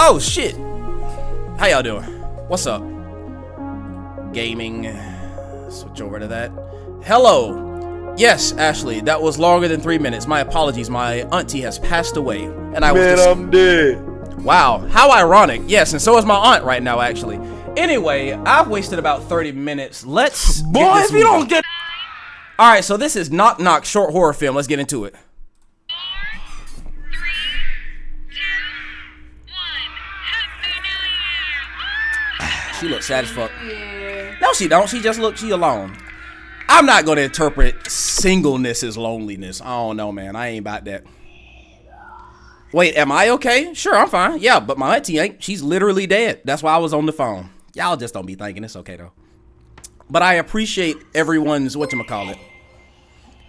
Oh shit! How y'all doing? What's up? Gaming. Switch over to that. Hello. Yes, Ashley, that was longer than 3 minutes. My apologies. My auntie has passed away, and I was Man, I'm dead. Wow, how ironic. Yes, and so is my aunt right now, actually. Anyway, I've wasted about 30 minutes. Let's Boy, get this if you moving. don't get... Alright, so this is Knock Knock short horror film. Let's get into it. 4, 3, 2, 1. Happy New Year! She looks sad as fuck. No, she don't. She just looks, she alone. I'm not gonna interpret singleness as loneliness. I don't know, man. I ain't about that. Wait, am I okay? Sure, I'm fine. Yeah, but my auntie ain't. She's literally dead. That's why I was on the phone. Y'all just don't be thinking. It's okay, though. But I appreciate everyone's, whatchamacallit.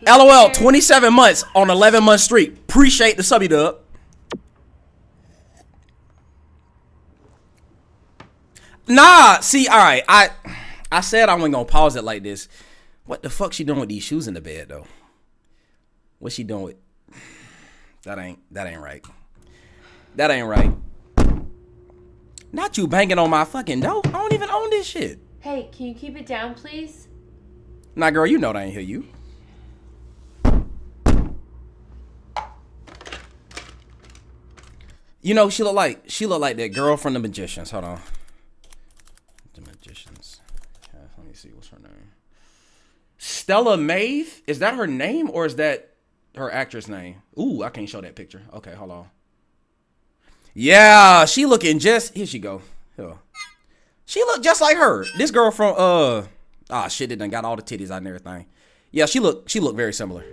LOL, 27 months on 11-month streak. Appreciate the subby dub. Nah, see, all right. I said I wasn't gonna pause it like this. What the fuck she doing with these shoes in the bed though? What's she doing with? That ain't right. That ain't right. Not you banging on my fucking door. I don't even own this shit. Hey, can you keep it down, please? Nah, girl, you know that I ain't hear you. You know, she look like that girl from The Magicians. Hold on. The Magicians. Okay, let me see. What's her name? Stella Maeve? Is that her name or is that her actress name? Ooh, I can't show that picture. Okay, hold on. Yeah, she looking just... Here she go. Here. She look just like her. This girl from... shit, it done got all the titties out and everything. Yeah, she look very similar.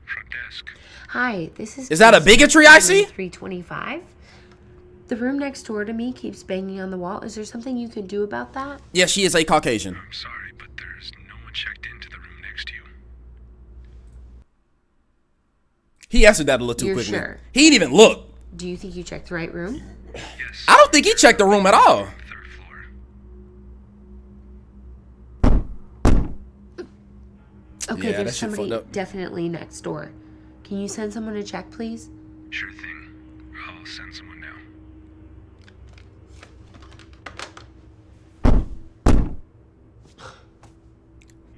Front desk. Hi, this is... Is that a bigotry I see? 325. The room next door to me keeps banging on the wall. Is there something you can do about that? Yeah, she is a Caucasian. I'm sorry, but there's no one checked into the room next to you. He answered that a little too You're quickly. sure? He didn't even look. Do you think you checked the right room? Yes. I don't think he checked the room at all. Third floor. Okay, Yeah, that there's shit fucked somebody up. definitely next door. Can you send someone to check, please? Sure thing. I'll send someone now.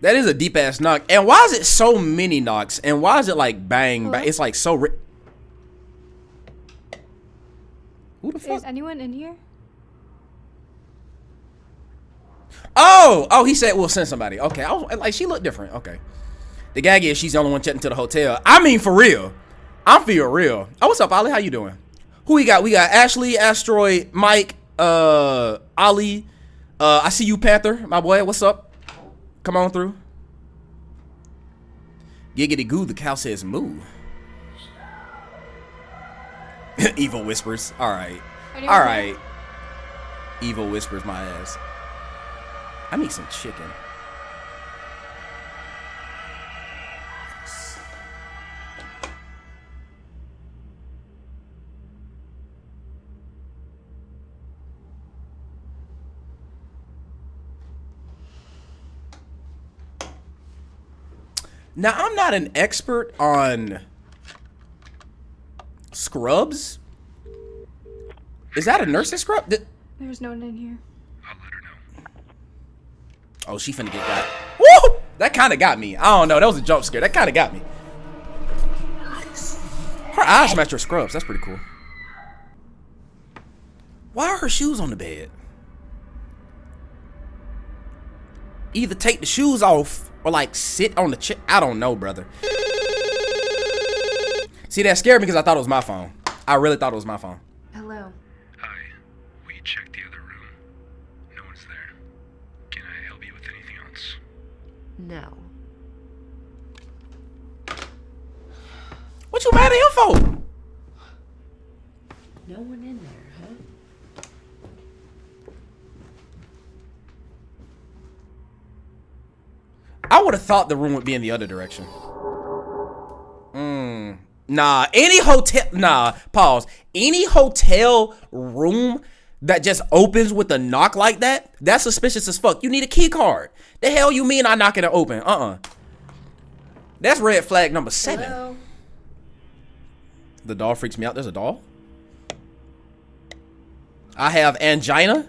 That is a deep ass knock. And why is it so many knocks? And why is it like bang, bang? It's like so. Who the fuck? Is anyone in here? Oh, he said we'll send somebody. Okay, I was like, she looked different. Okay. The gag is she's the only one checking to the hotel. I mean, for real. I'm for real. Oh, what's up, Ollie? How you doing? Who we got? We got Ashley, Asteroid, Mike, Ollie. I see you, Panther, my boy. What's up? Come on through. Giggity goo, the cow says moo. Evil whispers. All right. Anyone All there? right. Evil whispers my ass. I need some chicken. Now, I'm not an expert on scrubs. Is that a nursing scrub? There's no one in here. I'll let her know. Oh, she finna get got. Woo! That kind of got me. I don't know. That was a jump scare. That kind of got me. Her eyes match her scrubs. That's pretty cool. Why are her shoes on the bed? Either take the shoes off or like sit on the chair. I don't know, brother. See, that scared me because I thought it was my phone. I really thought it was my phone. Hello. Hi. We checked the other room. No one's there. Can I help you with anything else? No. What you mad at him for? No one in there, huh? I would have thought the room would be in the other direction. Nah, any hotel, pause. Any hotel room that just opens with a knock like that, that's suspicious as fuck. You need a key card. The hell you mean I knocking it open? That's red flag number 7. Hello? The doll freaks me out. There's a doll. I have angina.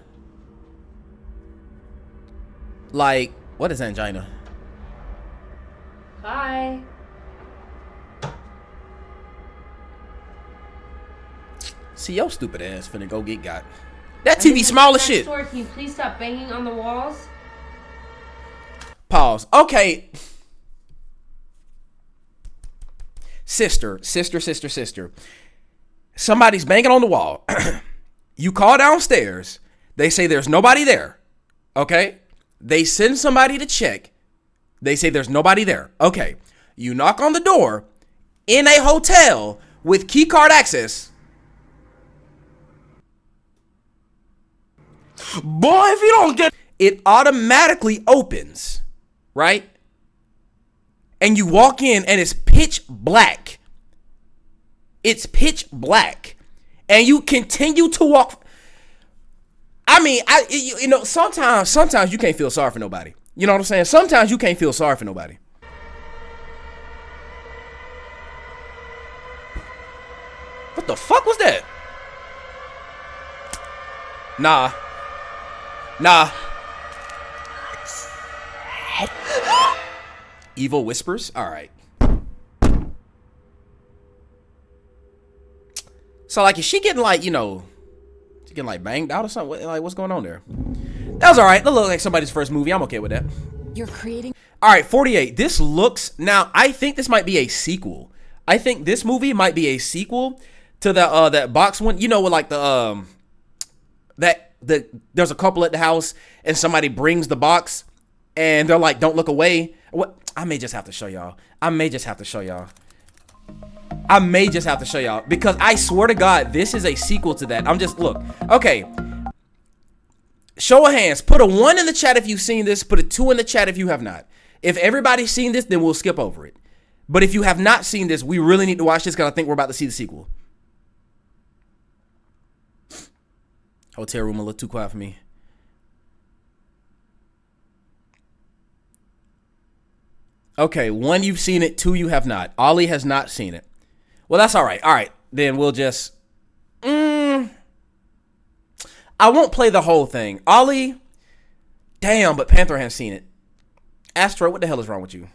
Like, what is angina? Hi. See, your stupid ass finna go get got. That TV small as shit. Can you please stop banging on the walls? Pause. Okay. Sister. Somebody's banging on the wall. You call downstairs. They say there's nobody there. Okay? They send somebody to check. They say there's nobody there. Okay. You knock on the door in a hotel with key card access. Boy, if you don't get it, automatically opens, right? And you walk in and it's pitch black. It's pitch black. And you continue to walk. I mean, you know, sometimes you can't feel sorry for nobody. You know what I'm saying? Sometimes you can't feel sorry for nobody. What the fuck was that? Nah. Evil whispers? All right. So like, is she getting like, you know, she getting like banged out or something? Like, what's going on there? That was all right. That looked like somebody's first movie. I'm okay with that. You're creating. All right, 48. This looks, now I think this might be a sequel. I think this movie might be a sequel to the that box one. You know, with like there's a couple at the house and somebody brings the box and they're like, don't look away. What? I may just have to show y'all. Because I swear to God, this is a sequel to that. I'm just, look. Okay. Show of hands. Put a 1 in the chat if you've seen this. Put a 2 in the chat if you have not. If everybody's seen this, then we'll skip over it. But if you have not seen this, we really need to watch this because I think we're about to see the sequel. Hotel room a little too quiet for me. Okay, 1, you've seen it. 2, you have not. Ollie has not seen it. Well, that's all right. All right, then we'll just... I won't play the whole thing. Ollie, damn, but Panther has seen it. Astro, what the hell is wrong with you?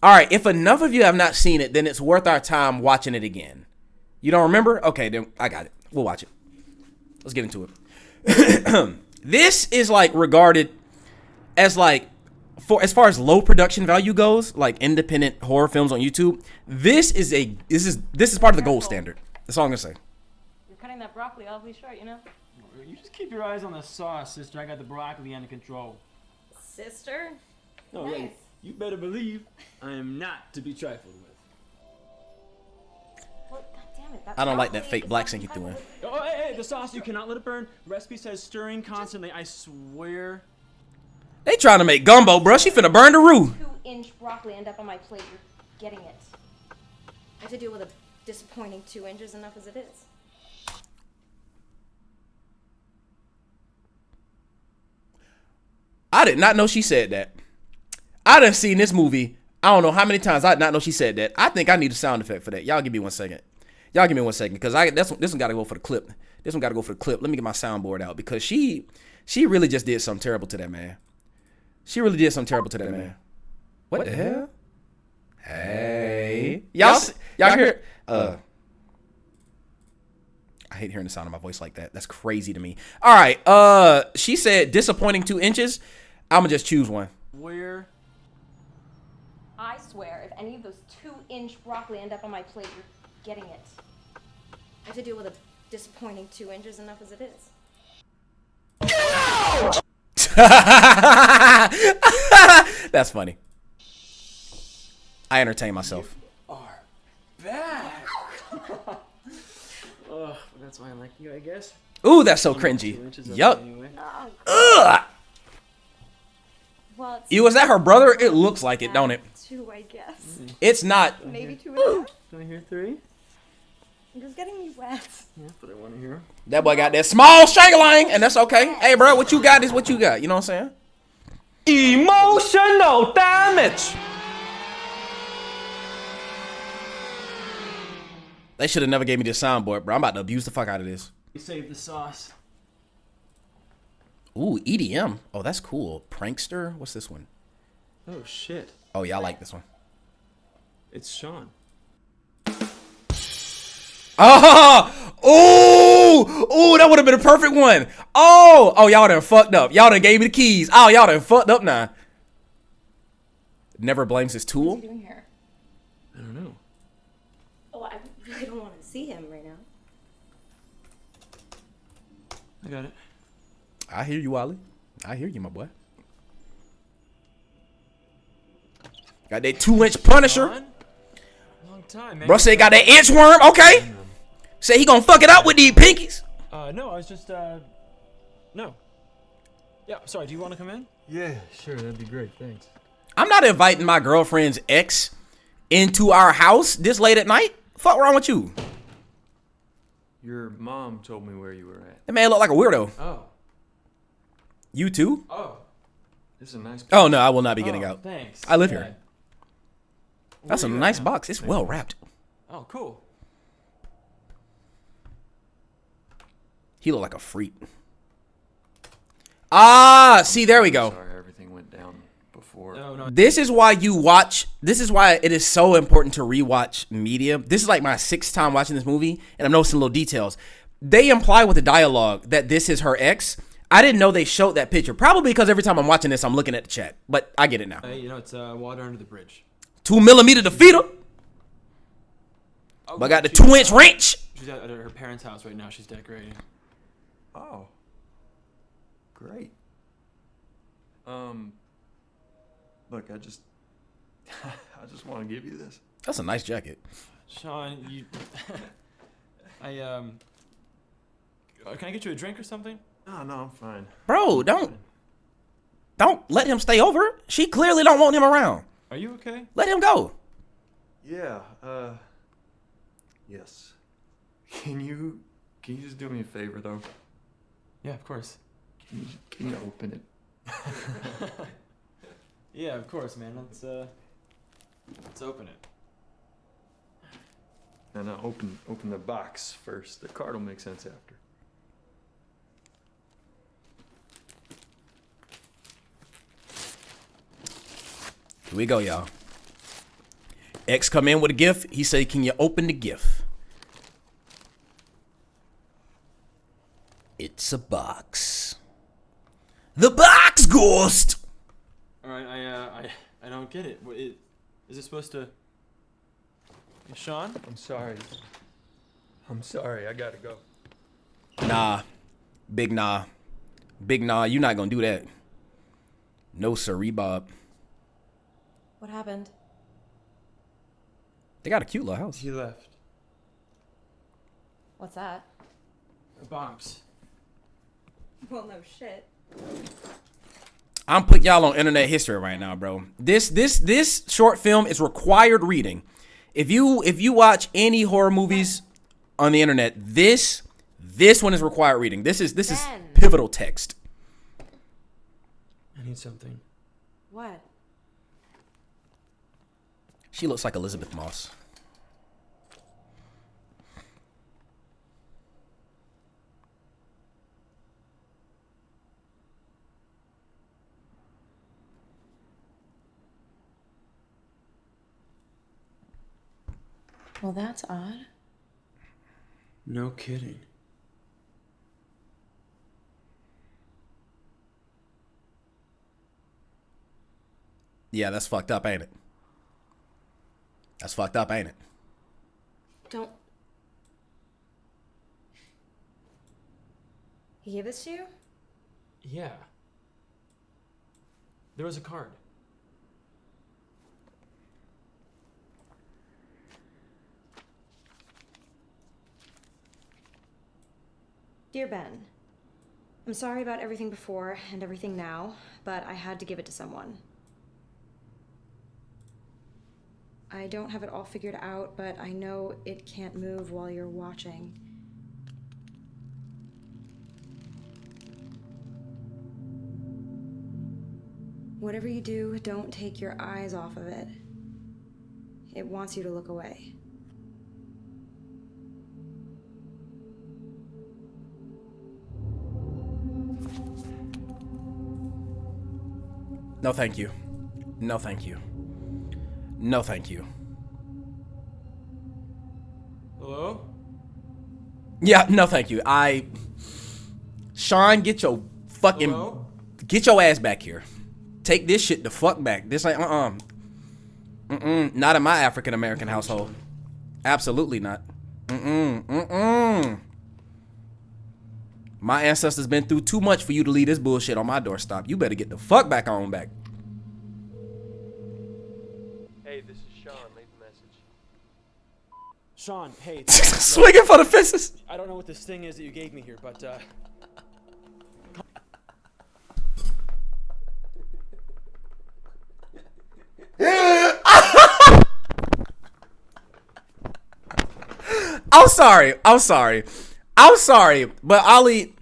All right, if enough of you have not seen it, then it's worth our time watching it again. You don't remember? Okay, then I got it. We'll watch it. Let's get into it. This is like regarded as like, as far as low production value goes, like independent horror films on YouTube. This is part of the gold standard. That's all I'm gonna say. You're cutting that broccoli awfully short, you know? You just keep your eyes on the sauce, sister. I got the broccoli under control. Sister? No, Nice. yeah, you better believe I am not to be trifled with. Well, goddammit, that I don't like that broccoli fake is black not sync you threw in. Oh, hey, the sauce, you cannot let it burn. The recipe says stirring constantly. I swear. They trying to make gumbo, bro. She finna burn the roux. 2-inch broccoli end up on my plate. You're getting it. I have to deal with a disappointing 2 inches enough as it is. I did not know she said that. I done seen this movie. I don't know how many times I did not know she said that. I think I need a sound effect for that. Y'all give me 1 second. Because this one gotta go for the clip. Let me get my soundboard out because she really just did something terrible to that man. What the hell? Hey. Y'all hear? I hate hearing the sound of my voice like that. That's crazy to me. All right. She said disappointing 2 inches. I'ma just choose one. Where? I swear, if any of those 2-inch broccoli end up on my plate, you're getting it. I have to deal with a disappointing 2 inches enough as it is. That's funny. I entertain myself. Are back. Oh, that's why I like you, I guess. Ooh, that's so 2 cringy. inches of Yup. it anyway. Ugh. Well, it's You was that her brother? It looks like it, don't it? 2, I guess. It's not. Maybe 2 and a half. Do I hear 3? You're getting me wet. Yeah, that's what I want to hear. That boy got that small strangling, and that's okay. Hey, bro, what you got is what you got. You know what I'm saying? Emotional damage. They should have never gave me this soundboard, bro. I'm about to abuse the fuck out of this. You saved the sauce. Ooh, EDM. Oh, that's cool. Prankster. What's this one? Oh shit. Oh, yeah, I like this one. It's Sean. Oh, ooh, that would have been a perfect one. Oh, y'all done fucked up. Y'all done gave me the keys. Oh, y'all done fucked up now. Never blames his tool. What are you doing here? I don't know. Oh, I really don't want to see him right now. I got it. I hear you, Ollie. I hear you, my boy. Got that 2-inch Punisher. Long time, man. Bro said got that inchworm. Okay. Say he gonna fuck it up with these pinkies. No, I was just, no. Yeah, sorry, do you want to come in? Yeah, sure, that'd be great, thanks. I'm not inviting my girlfriend's ex into our house this late at night. Fuck wrong with you? Your mom told me where you were at. That man look like a weirdo. Oh. You too? Oh. This is a nice place. Oh no, I will not be getting out. Thanks. I live Yeah. here. That's a Where you nice at now? box. It's well wrapped. Oh, cool. He look like a freak. Ah, see, there we go. Sorry everything went down before. before. No, no. This is why it is so important to rewatch media. This is like my 6th time watching this movie, and I'm noticing little details. They imply with the dialogue that this is her ex. I didn't know they showed that picture. Probably because every time I'm watching this, I'm looking at the chat. But I get it now. Hey, you know, it's water under the bridge. 2mm defeater. Oh, But I got the she's, 2-inch wrench. She's at her parents' house right now. She's decorating. Oh. Great. Look, I just want to give you this. That's a nice jacket. Sean, you... Can I get you a drink or something? No, I'm fine. Bro, don't let him stay over. She clearly don't want him around. Are you okay? Let him go. Yeah, yes. Can you just do me a favor, though? Yeah, of course. Can you open it? Yeah, of course, man. Let's open it. No, no, open the box first. The card will make sense after. Here we go, y'all. X come in with a gift. He said, "Can you open the gift?" It's a box. The box ghost. All right, I don't get it. Is it supposed to? Sean? I'm sorry. I gotta go. Nah. Big nah. You're not gonna do that. No siree, Bob. What happened? They got a cute little house. He left. What's that? Bombs. Well, no shit. I'm putting y'all on internet history right now, bro. This short film is required reading. If you watch any horror movies on the internet, this one is required reading. This is pivotal text. I need something. What? She looks like Elizabeth Moss. Well, that's odd. No kidding. Yeah, that's fucked up, ain't it? That's fucked up, ain't it? Don't. He gave this to you? Yeah. There was a card. Dear Ben, I'm sorry about everything before and everything now, but I had to give it to someone. I don't have it all figured out, but I know it can't move while you're watching. Whatever you do, don't take your eyes off of it. It wants you to look away. No, thank you. No, thank you. No, thank you. Hello? Yeah, no, thank you. Sean, get your fucking... Hello? Get your ass back here. Take this shit the fuck back. This ain't, not in my African-American household. Absolutely not. My ancestors been through too much for you to leave this bullshit on my doorstep. You better get the fuck back on back. Hey, this is Sean. Leave a message. Sean, hey. Swinging for the fences. I don't know what this thing is that you gave me here, but I'm sorry, but Ali,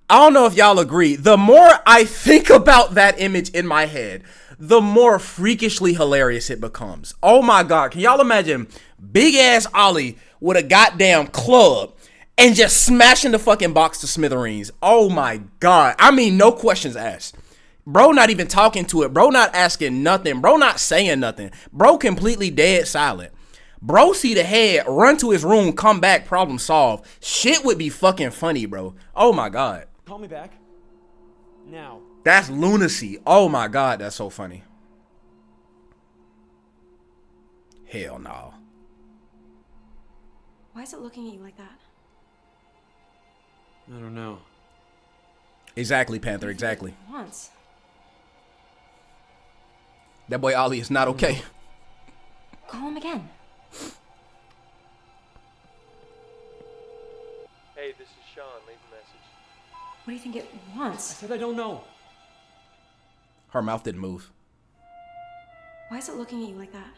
I don't know if y'all agree. The more I think about that image in my head, the more freakishly hilarious it becomes. Oh my God, can y'all imagine big ass Ollie with a goddamn club and just smashing the fucking box to smithereens? Oh my God. I mean, no questions asked. Bro not even talking to it. Bro not asking nothing. Bro not saying nothing. Bro completely dead silent. Bro see the head, run to his room, come back, problem solved. Shit would be fucking funny, bro. Oh my God. Call me back. Now. That's lunacy. Oh my God, that's so funny. Hell no. Why is it looking at you like that? I don't know. Exactly, Panther, exactly. Once. That boy Ollie is not okay. Call him again. Hey, this is Sean. Leave a message. What do you think it I wants? said I don't know. Her mouth didn't move. Why is it looking at you like that?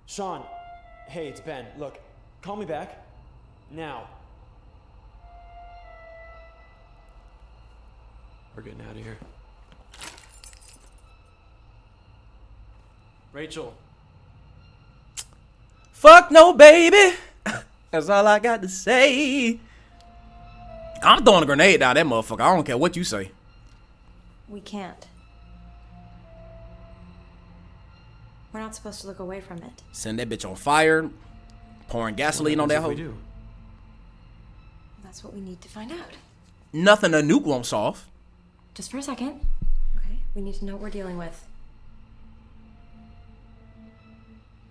Sean, hey, it's Ben. Look, call me back. Now. We're getting out of here. Rachel. Fuck no, baby. That's all I got to say. I'm throwing a grenade down that motherfucker. I don't care what you say. We can't. We're not supposed to look away from it. Send that bitch on fire. Pouring gasoline on that hoe. We do. That's what we need to find out. Nothing a nuke won't solve. Just for a second. Okay, we need to know what we're dealing with.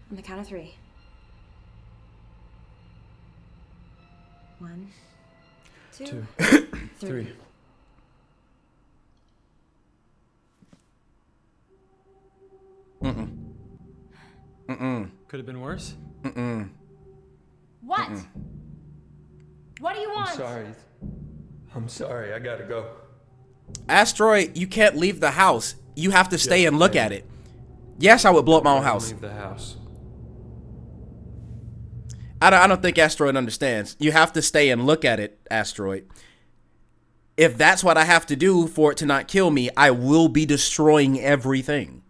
On the count of 3. 1, 2, 3. Could have been worse. What? What do you want? I'm sorry. I gotta go. Asteroid, you can't leave the house. You have to stay and look at it. Yes, I would blow up my own house. Leave the house. I don't think Asteroid understands. You have to stay and look at it, Asteroid. If that's what I have to do for it to not kill me, I will be destroying everything.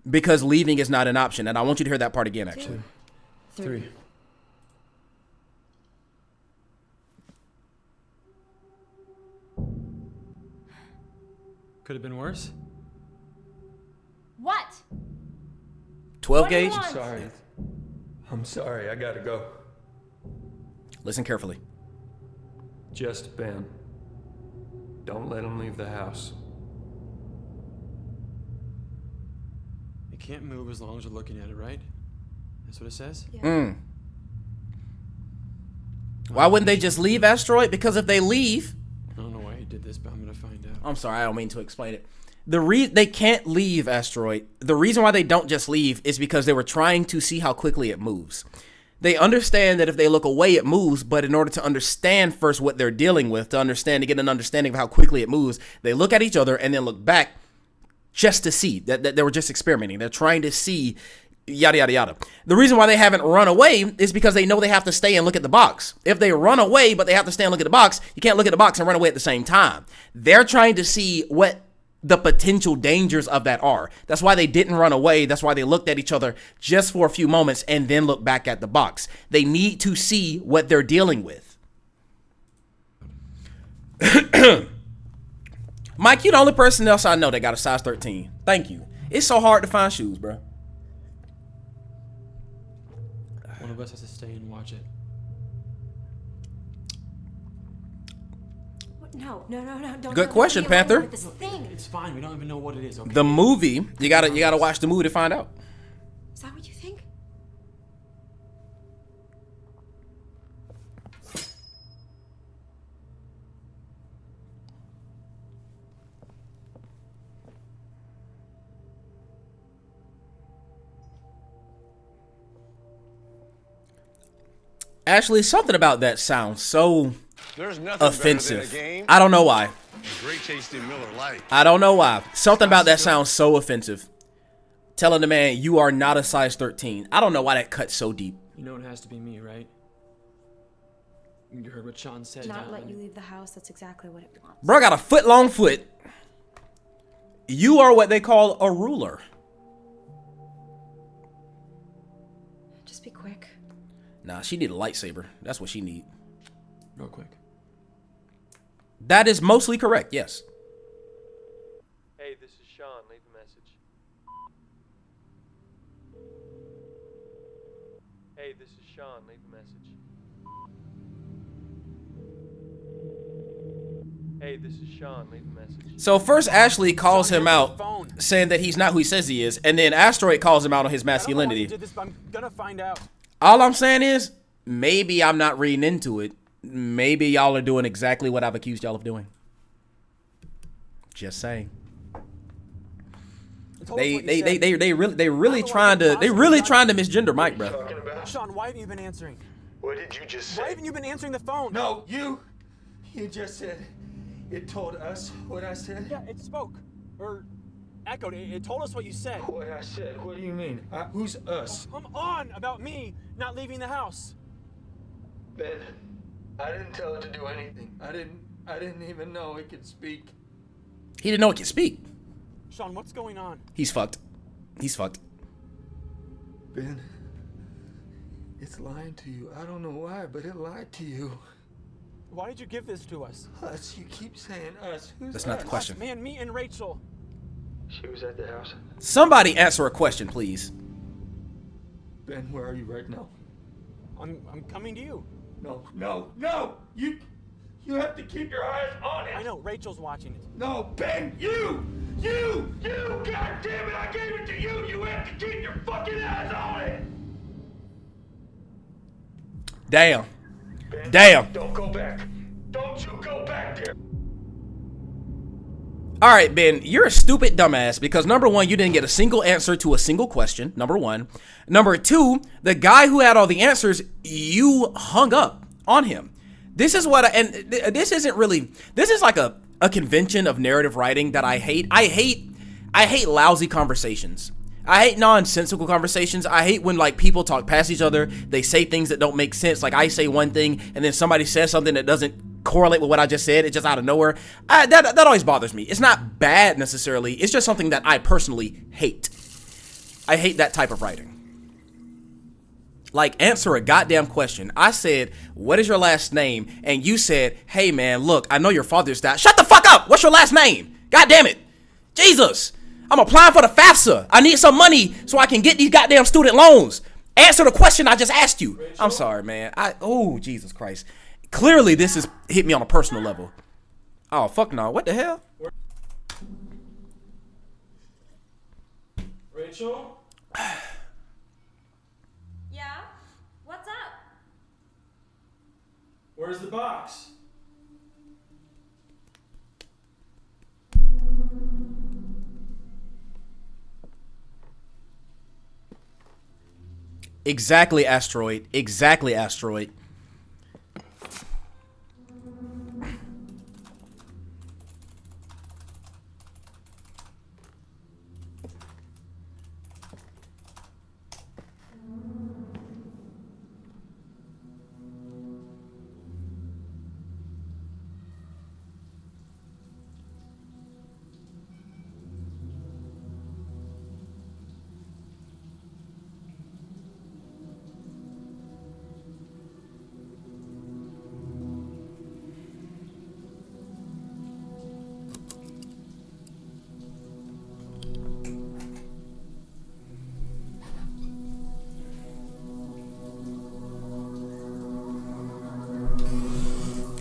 Because leaving is not an option. And I want you to hear that part again, actually. 3. Could have been worse. What? 12 What do you gauge? want? I'm sorry. I gotta go. Listen carefully. Just Ben. Don't let him leave the house. It can't move as long as we're looking at it, right? That's what it says? Yeah. Why wouldn't they just leave, Asteroid? Because if they leave... I don't know why he did this, but I'm gonna find out. I'm sorry, I don't mean to explain it. They can't leave, Asteroid. The reason why they don't just leave is because they were trying to see how quickly it moves. They understand that if they look away, it moves, but in order to understand first what they're dealing with, to get an understanding of how quickly it moves, they look at each other and then look back just to see that they were just experimenting. They're trying to see yada, yada, yada. The reason why they haven't run away is because they know they have to stay and look at the box. If they run away, but they have to stay and look at the box, you can't look at the box and run away at the same time. They're trying to see what the potential dangers of that are. That's why they didn't run away. That's why they looked at each other just for a few moments and then look back at the box. They need to see what they're dealing with. Mike, you're the only person else I know that got a size 13. Thank you. It's so hard to find shoes, bro. One of us has to stay and watch it. No, don't. Good question, leave me alone Panther. with this thing. It's fine. We don't even know what it is, okay? The movie, you gotta watch the movie to find out. Is that what you think? Actually, something about that sounds so There's nothing offensive. better than a game. I don't know why. Great tasting Miller Lite. I don't know why. Something about that sounds so offensive. Telling the man, you are not a size 13. I don't know why that cuts so deep. You know it has to be me, right? You heard what Sean said. Not Dylan. let you leave the house. That's exactly what it wants. Bro got a foot-long foot. You are what they call a ruler. Just be quick. Nah, she need a lightsaber. That's what she need. Real quick. That is mostly correct, yes. Hey, this is Sean. Leave a message. Hey, this is Sean. Leave a message. Hey, this is Sean. Leave a message. So first Ashley calls him out, saying that he's not who he says he is, and then Asteroid calls him out on his masculinity. I'm gonna find out. All I'm saying is, maybe I'm not reading into it. Maybe y'all are doing exactly what I've accused y'all of doing. Just saying. They really trying to misgender Mike, bro. Sean, why haven't you been answering? What did you just say? Why haven't you been answering the phone? No, you just said it told us what I said. Yeah, it spoke. Or echoed. It told us what you said. What I said? What do you mean? Who's us? Come on about me not leaving the house. Ben, I didn't tell it to do anything. I didn't even know it could speak. He didn't know it could speak. Sean, what's going on? He's fucked. He's fucked. Ben, it's lying to you. I don't know why, but it lied to you. Why did you give this to us? Us. You keep saying us. Who's That's not the us? question. Man, me and Rachel. She was at the house. Somebody answer a question, please. Ben, where are you right now? I'm coming to you. No! You have to keep your eyes on it! I know, Rachel's watching it. No, Ben, you! God damn it, I gave it to you! You have to keep your fucking eyes on it! Damn. Ben, Damn. Don't go back. Don't you go back there! All right, Ben, you're a stupid dumbass because number one, you didn't get a single answer to a single question. Number one. Number two, the guy who had all the answers, you hung up on him. This is what this is like a convention of narrative writing that I hate. I hate lousy conversations. I hate nonsensical conversations. I hate when like people talk past each other. They say things that don't make sense. Like I say one thing and then somebody says something that doesn't correlate with what I just said. It's just out of nowhere. That always bothers me. It's not bad necessarily. It's just something that I personally hate. I hate that type of writing. Like, answer a goddamn question. I said, what is your last name? And you said, hey man, look, I know your father's died. Shut the fuck up! What's your last name? God damn it. Jesus. I'm applying for the FAFSA. I need some money so I can get these goddamn student loans. Answer the question I just asked you. Rachel? I'm sorry, man. Oh, Jesus Christ. Clearly, this has hit me on a personal level. Oh, fuck no. What the hell? Rachel? Yeah? What's up? Where's the box? Exactly, Asteroid. Exactly, Asteroid.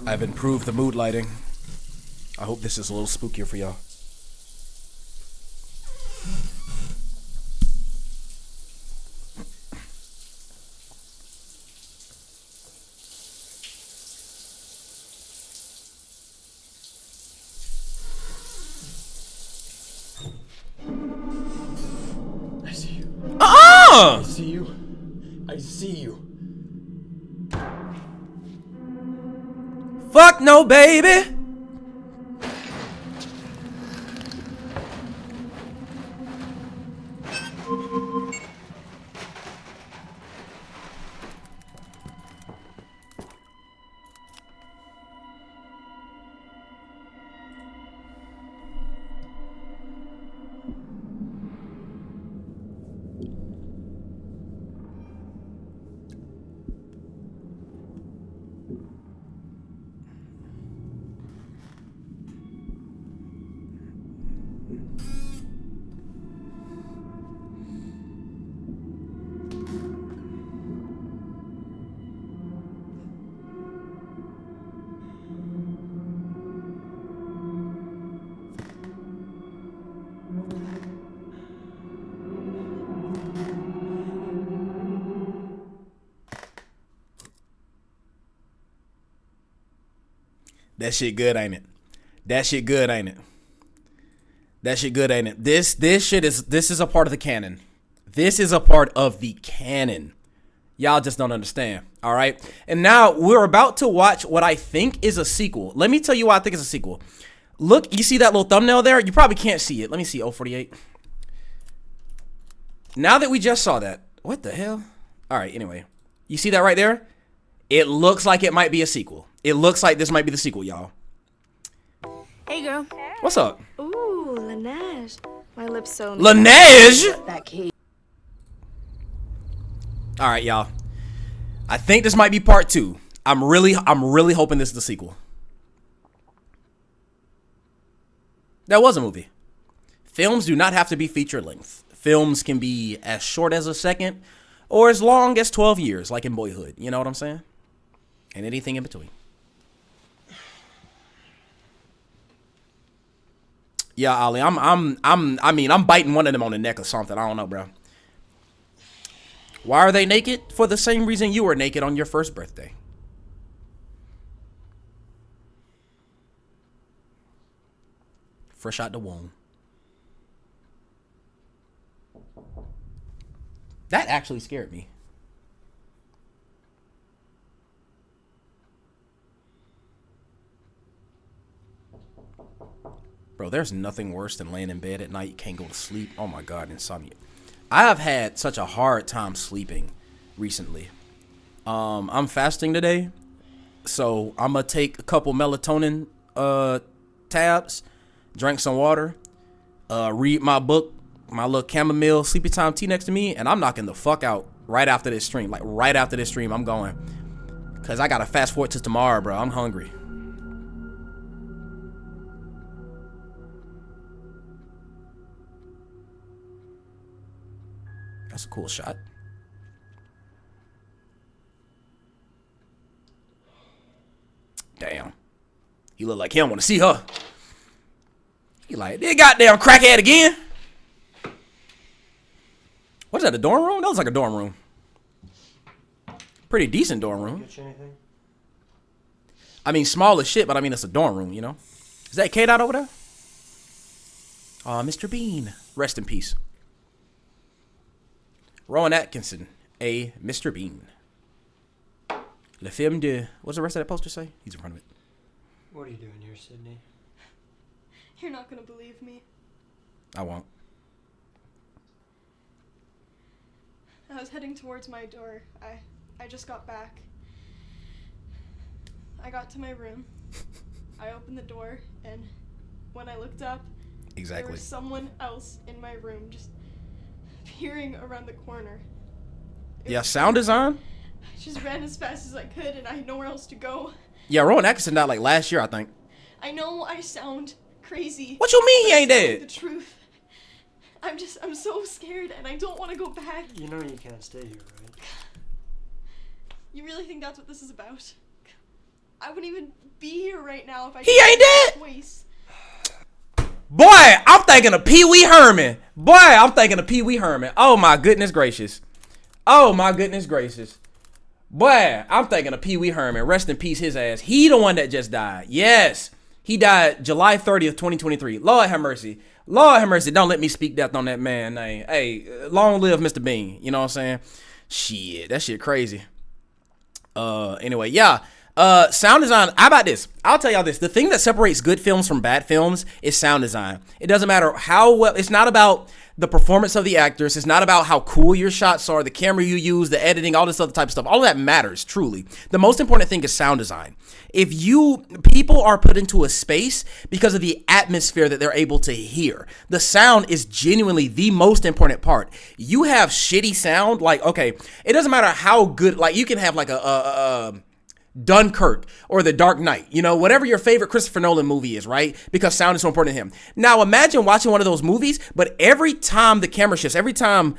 I've improved the mood lighting. I hope this is a little spookier for y'all. I see you. I see you. I see you. Fuck no, baby. That shit good, ain't it? That shit good, ain't it? That shit good, ain't it? This is a part of the canon. This is a part of the canon. Y'all just don't understand. All right. And now we're about to watch what I think is a sequel. Let me tell you why I think it's a sequel. Look, you see that little thumbnail there? You probably can't see it. Let me see. 048. Now that we just saw that, what the hell? All right. Anyway, you see that right there? It looks like it might be a sequel. It looks like this might be the sequel, y'all. Hey, girl. What's up? Ooh, Laneige. My lips so... Laneige? That key. All right, y'all. I think this might be part 2. I'm really hoping this is the sequel. That was a movie. Films do not have to be feature length. Films can be as short as a second or as long as 12 years, like in Boyhood. You know what I'm saying? And anything in between. Yeah, Ollie, I'm biting one of them on the neck or something. I don't know, bro. Why are they naked? For the same reason you were naked on your first birthday. Fresh out the womb. That actually scared me. Bro, there's nothing worse than laying in bed at night. You can't go to sleep. Oh my God, insomnia. I have had such a hard time sleeping recently. I'm fasting today, so I'm gonna take a couple melatonin tabs, drink some water, read my book, my little chamomile sleepy time tea next to me, and I'm knocking the fuck out right after this stream. Like right after this stream, I'm going, cause I gotta fast forward to tomorrow, bro. I'm hungry. That's a cool shot. Damn. He look like he don't want to see her. He like, they goddamn crackhead again. What is that, a dorm room? That looks like a dorm room. Pretty decent dorm room. Get you anything? I mean, small as shit, but I mean, it's a dorm room, you know? Is that Kate out over there? Aw, Mr. Bean. Rest in peace. Rowan Atkinson, a Mr. Bean. Le film de... What's the rest of that poster say? He's in front of it. What are you doing here, Sydney? You're not gonna believe me. I won't. I was heading towards my door. I just got back. I got to my room. I opened the door, and when I looked up, Exactly. there was someone else in my room just peering around the corner. Yeah, sound design? I just ran as fast as I could, and I had nowhere else to go. Yeah, Rowan Atkinson died like last year, I think. I know I sound crazy. What you mean he but ain't it's telling dead? The truth. I'm so scared, and I don't want to go back. You know you can't stay here, right? You really think that's what this is about? I wouldn't even be here right now if I He ain't dead? Voice. Boy, I'm thinking of Pee Wee Herman. Boy, I'm thinking of Pee Wee Herman. Oh my goodness gracious. Oh my goodness gracious. Boy, I'm thinking of Pee Wee Herman. Rest in peace, his ass. He the one that just died. Yes. He died July 30th, 2023. Lord have mercy. Lord have mercy. Don't let me speak death on that man name. Hey, long live Mr. Bean. You know what I'm saying? Shit, that shit crazy. Anyway, yeah. Sound design. How about this? I'll tell y'all this. The thing that separates good films from bad films is sound design. It doesn't matter how well. It's not about the performance of the actors. It's not about how cool your shots are, the camera you use, the editing, all this other type of stuff. All of that matters, truly. The most important thing is sound design. If people are put into a space because of the atmosphere that they're able to hear. The sound is genuinely the most important part. You have shitty sound, like, okay, it doesn't matter how good, like, you can have like Dunkirk or The Dark Knight, you know, whatever your favorite Christopher Nolan movie is, right? Because sound is so important to him. Now imagine watching one of those movies, but every time the camera shifts, every time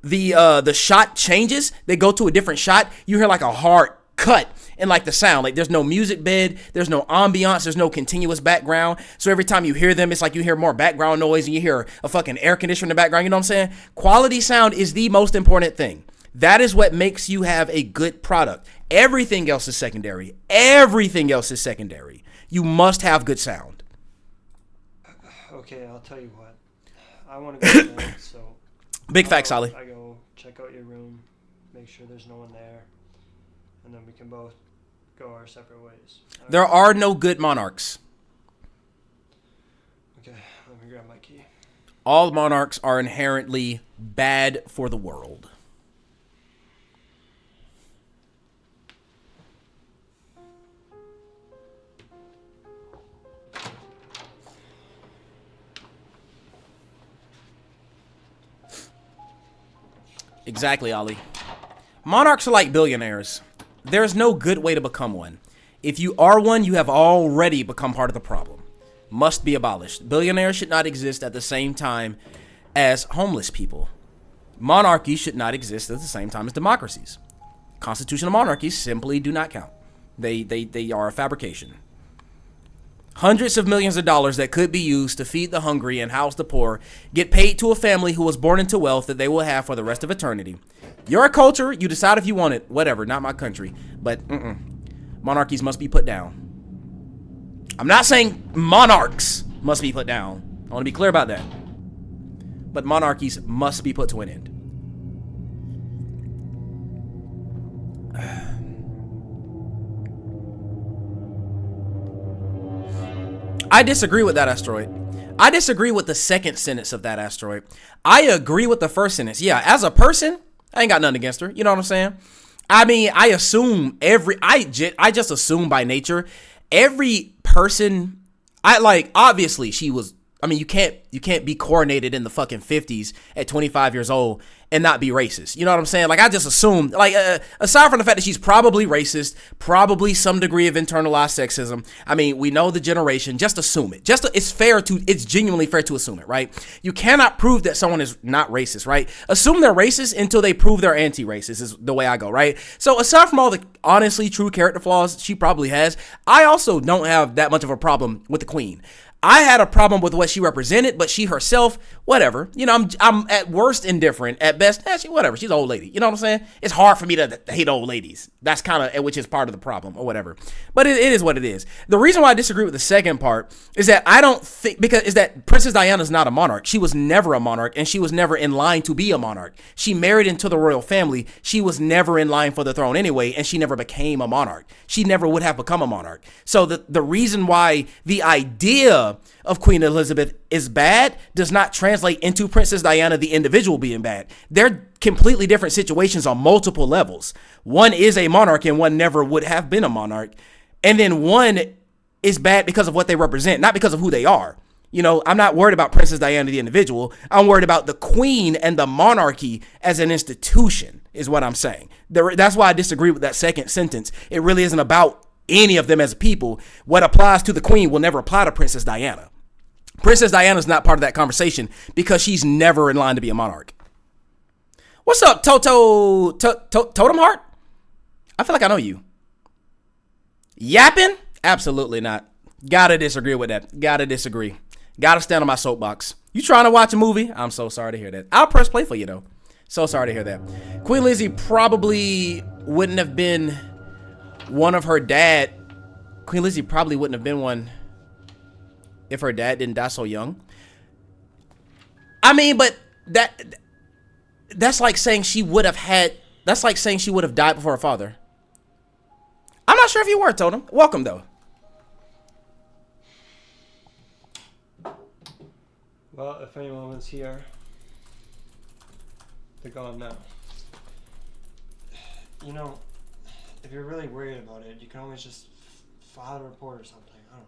the shot changes, they go to a different shot, you hear like a hard cut in like the sound. Like there's no music bed, there's no ambiance, there's no continuous background. So every time you hear them, it's like you hear more background noise and you hear a fucking air conditioner in the background, you know what I'm saying? Quality sound is the most important thing. That is what makes you have a good product. Everything else is secondary. Everything else is secondary. You must have good sound. Okay, I'll tell you what. I want to go to bed, so... Big facts, Ollie. I go check out your room, make sure there's no one there, and then we can both go our separate ways. There are no good monarchs. Okay, let me grab my key. All monarchs are inherently bad for the world. Exactly, Ali. Monarchs are like billionaires. There's no good way to become one. If you are one, you have already become part of the problem. Must be abolished. Billionaires should not exist at the same time as homeless people. Monarchies should not exist at the same time as democracies. Constitutional monarchies simply do not count. They are a fabrication. Hundreds of millions of dollars that could be used to feed the hungry and house the poor get paid to a family who was born into wealth that they will have for the rest of eternity. Your culture, you decide if you want it. Whatever, not my country. But monarchies must be put down. I'm not saying monarchs must be put down. I want to be clear about that. But monarchies must be put to an end. I disagree with that asteroid. I disagree with the second sentence of that asteroid. I agree with the first sentence. Yeah, as a person, I ain't got nothing against her. You know what I'm saying? I mean, I assume I just assume by nature, every person, obviously she was, I mean, you can't be coronated in the fucking 50s at 25 years old and not be racist. You know what I'm saying? Like, I just assume, aside from the fact that she's probably racist, probably some degree of internalized sexism. I mean, we know the generation. Just assume it. It's genuinely fair to assume it, right? You cannot prove that someone is not racist, right? Assume they're racist until they prove they're anti-racist is the way I go, right? So aside from all the honestly true character flaws she probably has, I also don't have that much of a problem with the queen. I had a problem with what she represented, but she herself, whatever. You know, I'm at worst indifferent. At best, whatever. She's an old lady. You know what I'm saying? It's hard for me to hate old ladies. That's kind of, which is part of the problem or whatever. But it is what it is. The reason why I disagree with the second part is that I don't think, is that Princess Diana is not a monarch. She was never a monarch, and she was never in line to be a monarch. She married into the royal family. She was never in line for the throne anyway, and she never became a monarch. She never would have become a monarch. So the reason why the idea of Queen Elizabeth is bad does not translate into Princess Diana, the individual, being bad. They're completely different situations on multiple levels. One is a monarch and one never would have been a monarch. And then one is bad because of what they represent, not because of who they are. You know, I'm not worried about Princess Diana, the individual. I'm worried about the queen and the monarchy as an institution, is what I'm saying. That's why I disagree with that second sentence. It really isn't about any of them as people. What applies to the queen will never apply to Princess Diana. Princess Diana's not part of that conversation because she's never in line to be a monarch. What's up, Totem Heart? I feel like I know you. Yapping? Absolutely not. Gotta disagree with that. Gotta disagree. Gotta stand on my soapbox. You trying to watch a movie? I'm so sorry to hear that. I'll press play for you, though. So sorry to hear that. Queen Lizzie probably wouldn't have been one of her dad. Queen Lizzie probably wouldn't have been one if her dad didn't die so young. I mean, but that's like saying she would have died before her father. I'm not sure if you were, Totem. Welcome, though. Well, if anyone was here, they're gone now. You know, if you're really worried about it, you can always just file a report or something. I don't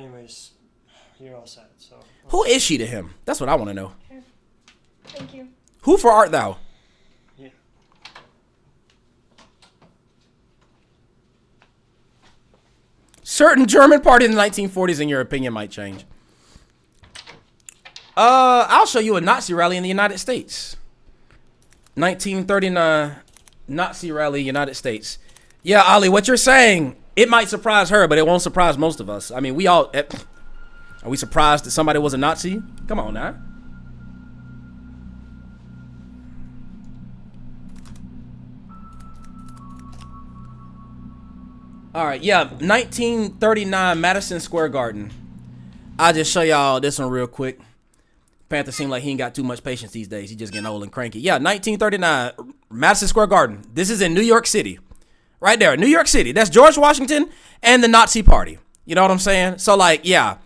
know. Anyways, you're all set, so. Who is she to him? That's what I want to know. Here. Thank you. Who for art thou? Yeah. Certain German party in the 1940s, in your opinion, might change. I'll show you a Nazi rally in the United States. 1939 Nazi rally, United States. Yeah, Ali, what you're saying, it might surprise her, but it won't surprise most of us. I mean, we all... Are we surprised that somebody was a Nazi? Come on now. All right, yeah, 1939 Madison Square Garden. I'll just show y'all this one real quick. Panther seemed like he ain't got too much patience these days. He just getting old and cranky. Yeah, 1939 Madison Square Garden. This is in New York City. Right there, New York City. That's George Washington and the Nazi Party. You know what I'm saying? So, like, yeah.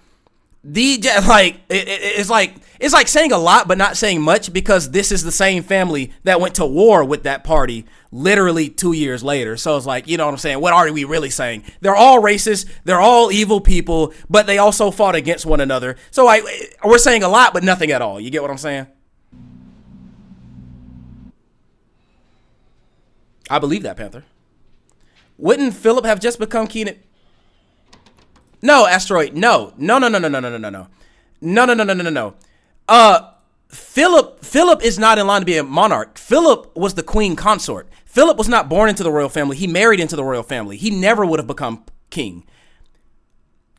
It's like saying a lot but not saying much, because this is the same family that went to war with that party literally 2 years later. So it's like, you know what I'm saying? What are we really saying? They're all racist, they're all evil people, but they also fought against one another. So we're saying a lot but nothing at all. You get what I'm saying? I believe that, Panther. Wouldn't Philip have just become king? No, Asteroid. No. Philip is not in line to be a monarch. Philip was the queen consort. Philip was not born into the royal family. He married into the royal family. He never would have become king.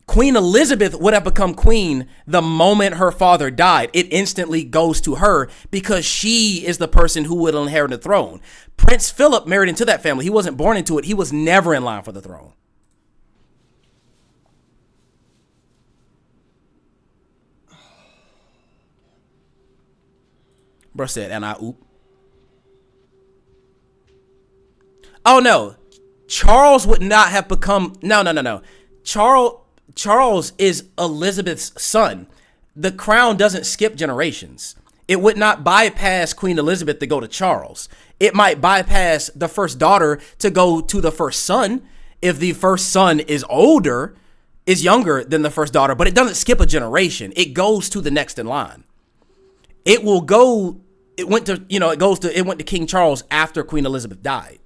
Queen Elizabeth would have become queen the moment her father died. It instantly goes to her because she is the person who would inherit the throne. Prince Philip married into that family. He wasn't born into it. He was never in line for the throne. Bro said, and I oop. Oh, no. Charles would not have become... No. Charles is Elizabeth's son. The crown doesn't skip generations. It would not bypass Queen Elizabeth to go to Charles. It might bypass the first daughter to go to the first son if the first son is younger than the first daughter, but it doesn't skip a generation. It goes to the next in line. It went to King Charles after Queen Elizabeth died.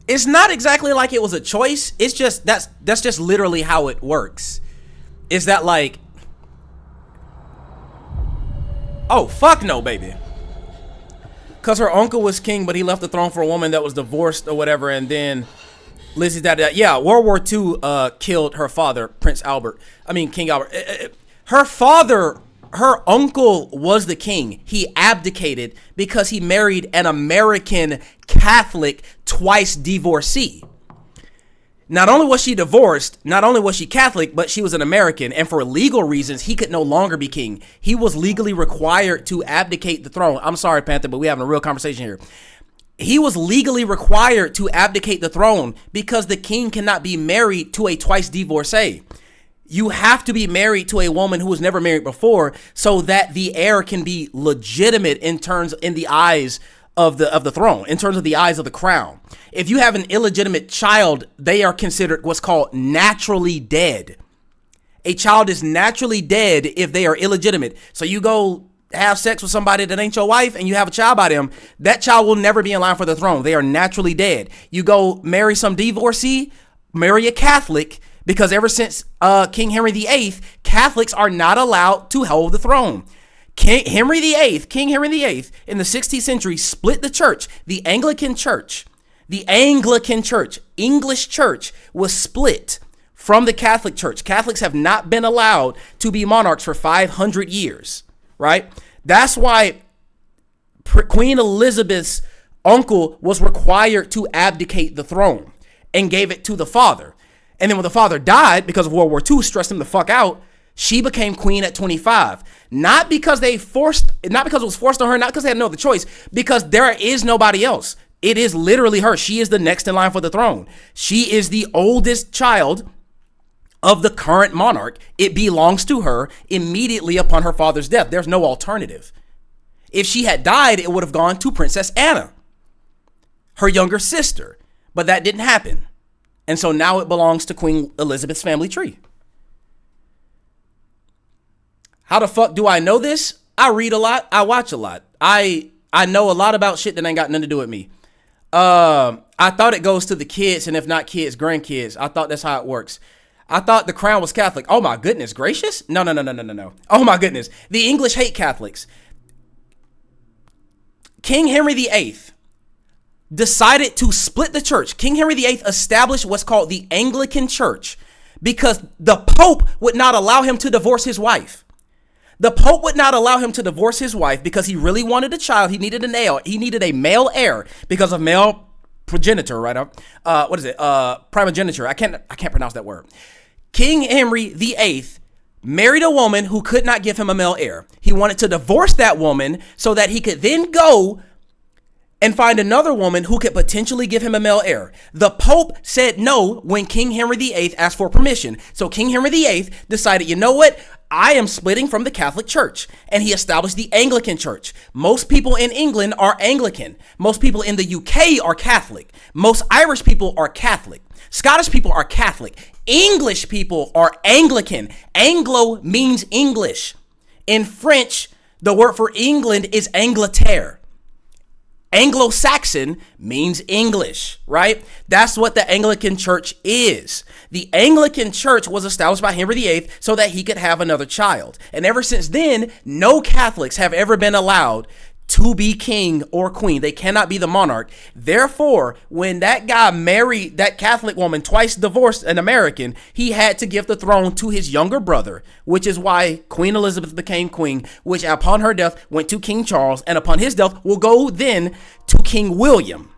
It's not exactly like it was a choice. It's just that's just literally how it works. Is that like, oh, fuck no, baby. Because her uncle was king, but he left the throne for a woman that was divorced or whatever, and then Lizzie's dad. Yeah, World War II killed her father, King Albert. Her uncle was the king. He abdicated because he married an American Catholic twice divorcee. Not only was she divorced, not only was she Catholic, but she was an American. And for legal reasons, he could no longer be king. He was legally required to abdicate the throne. I'm sorry, Panther, but we're having a real conversation here. He was legally required to abdicate the throne because the king cannot be married to a twice divorcee. You have to be married to a woman who was never married before so that the heir can be legitimate in the eyes of the throne, in terms of the eyes of the crown. If you have an illegitimate child, they are considered what's called naturally dead. A child is naturally dead if they are illegitimate. So you go have sex with somebody that ain't your wife and you have a child by them, that child will never be in line for the throne. They are naturally dead. You go marry some divorcee, marry a Catholic, because ever since King Henry VIII, Catholics are not allowed to hold the throne. King Henry VIII in the 16th century split the church. The Anglican church, English church was split from the Catholic church. Catholics have not been allowed to be monarchs for 500 years, right? That's why Queen Elizabeth's uncle was required to abdicate the throne and gave it to the father. And then when the father died, because of World War II, stressed him the fuck out, she became queen at 25. Not because it was forced on her, not because they had no other choice, because there is nobody else. It is literally her. She is the next in line for the throne. She is the oldest child of the current monarch. It belongs to her immediately upon her father's death. There's no alternative. If she had died, it would have gone to Princess Anna, her younger sister. But that didn't happen. And so now it belongs to Queen Elizabeth's family tree. How the fuck do I know this? I read a lot. I watch a lot. I know a lot about shit that ain't got nothing to do with me. I thought it goes to the kids, and if not kids, grandkids. I thought that's how it works. I thought the crown was Catholic. Oh my goodness gracious. No. Oh my goodness. The English hate Catholics. King Henry VIII decided to split the church. King Henry VIII established what's called the Anglican Church because the Pope would not allow him to divorce his wife. The Pope would not allow him to divorce his wife because he really wanted a child. He needed He needed a male heir because of male progenitor, right? What is it? Primogeniture. I can't pronounce that word. King Henry VIII married a woman who could not give him a male heir. He wanted to divorce that woman so that he could then go and find another woman who could potentially give him a male heir. The Pope said no when King Henry VIII asked for permission. So King Henry VIII decided, you know what? I am splitting from the Catholic Church. And he established the Anglican Church. Most people in England are Anglican. Most people in the UK are Catholic. Most Irish people are Catholic. Scottish people are Catholic. English people are Anglican. Anglo means English. In French, the word for England is Angleterre. Anglo-Saxon means English, right? That's what the Anglican Church is. The Anglican Church was established by Henry VIII so that he could have another child. And ever since then, no Catholics have ever been allowed to be king or queen. They cannot be the monarch. Therefore, when that guy married that Catholic woman, twice divorced an American, he had to give the throne to his younger brother, which is why Queen Elizabeth became queen, which upon her death went to King Charles, and upon his death will go then to King William.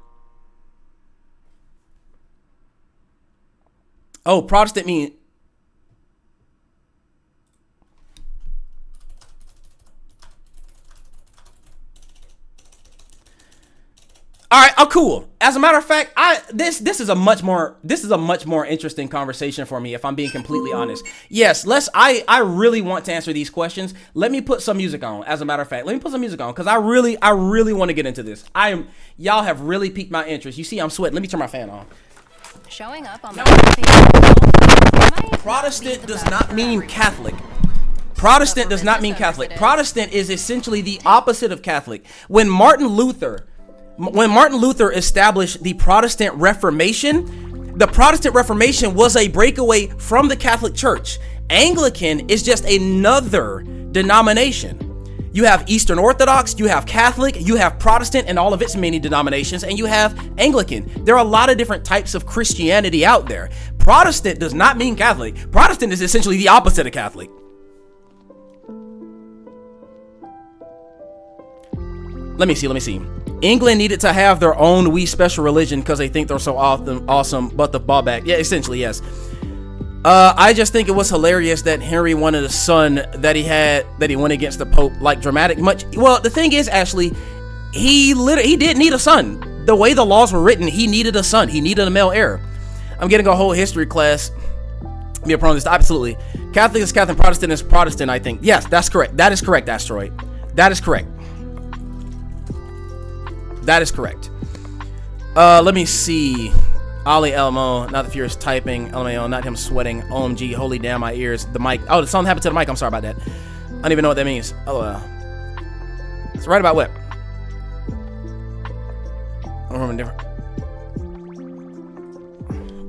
Oh, Protestant mean... All right, oh, cool. As a matter of fact, this is a much more interesting conversation for me, if I'm being completely honest. Yes, I really want to answer these questions. Let me put some music on. As a matter of fact, let me put some music on because I really want to get into this. Y'all have really piqued my interest. You see, I'm sweating. Let me turn my fan on. Showing up on Protestant does not mean Catholic. Protestant does not mean Catholic. Protestant is essentially the opposite of Catholic. When Martin Luther established the Protestant Reformation, the Protestant Reformation was a breakaway from the Catholic Church. Anglican is just another denomination. You have Eastern Orthodox, you have Catholic, you have Protestant and all of its many denominations, and you have Anglican. There are a lot of different types of Christianity out there. Protestant does not mean Catholic. Protestant is essentially the opposite of Catholic. Let me see. England needed to have their own wee special religion because they think they're so awesome, but the ball back. Yeah, essentially, yes. I just think it was hilarious that Henry wanted a son that he went against the Pope, like dramatic much. Well, the thing is, Ashley, he did need a son. The way the laws were written, he needed a son. He needed a male heir. I'm getting a whole history class. Be a prone this. Absolutely. Catholic is Catholic, Protestant is Protestant, I think. Yes, that's correct. That is correct, Asteroid. That is correct. That is correct. Let me see. Ali Elmo, not the furious typing. LMAO, not him sweating. OMG, holy damn, my ears. The mic. Oh, something happened to the mic. I'm sorry about that. I don't even know what that means. Oh, it's right about what? I don't remember.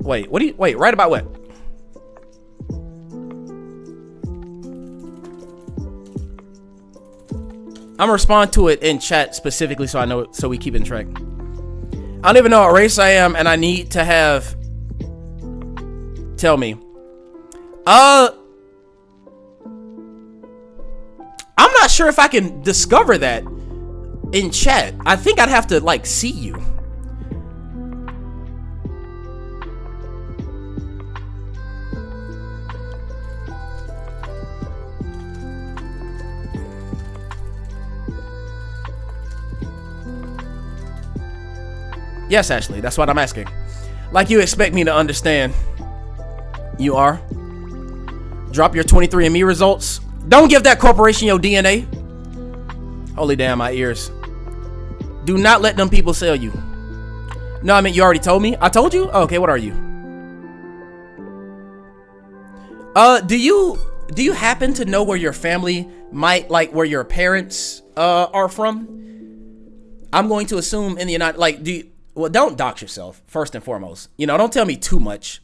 Wait, right about what? I'm gonna respond to it in chat specifically so I know, so we keep in track. I don't even know what race I am, and I need to have. Tell me. I'm not sure if I can discover that in chat. I think I'd have to like see you. Yes, Ashley, that's what I'm asking. Like you expect me to understand. You are. Drop your 23andMe results. Don't give that corporation your DNA. Holy damn, my ears. Do not let them people sell you. No, I mean, you already told me. I told you? Oh, okay, what are you? Do you happen to know where your family might, like, where your parents are from? I'm going to assume in the United, like, well, don't dox yourself, first and foremost. You know, don't tell me too much.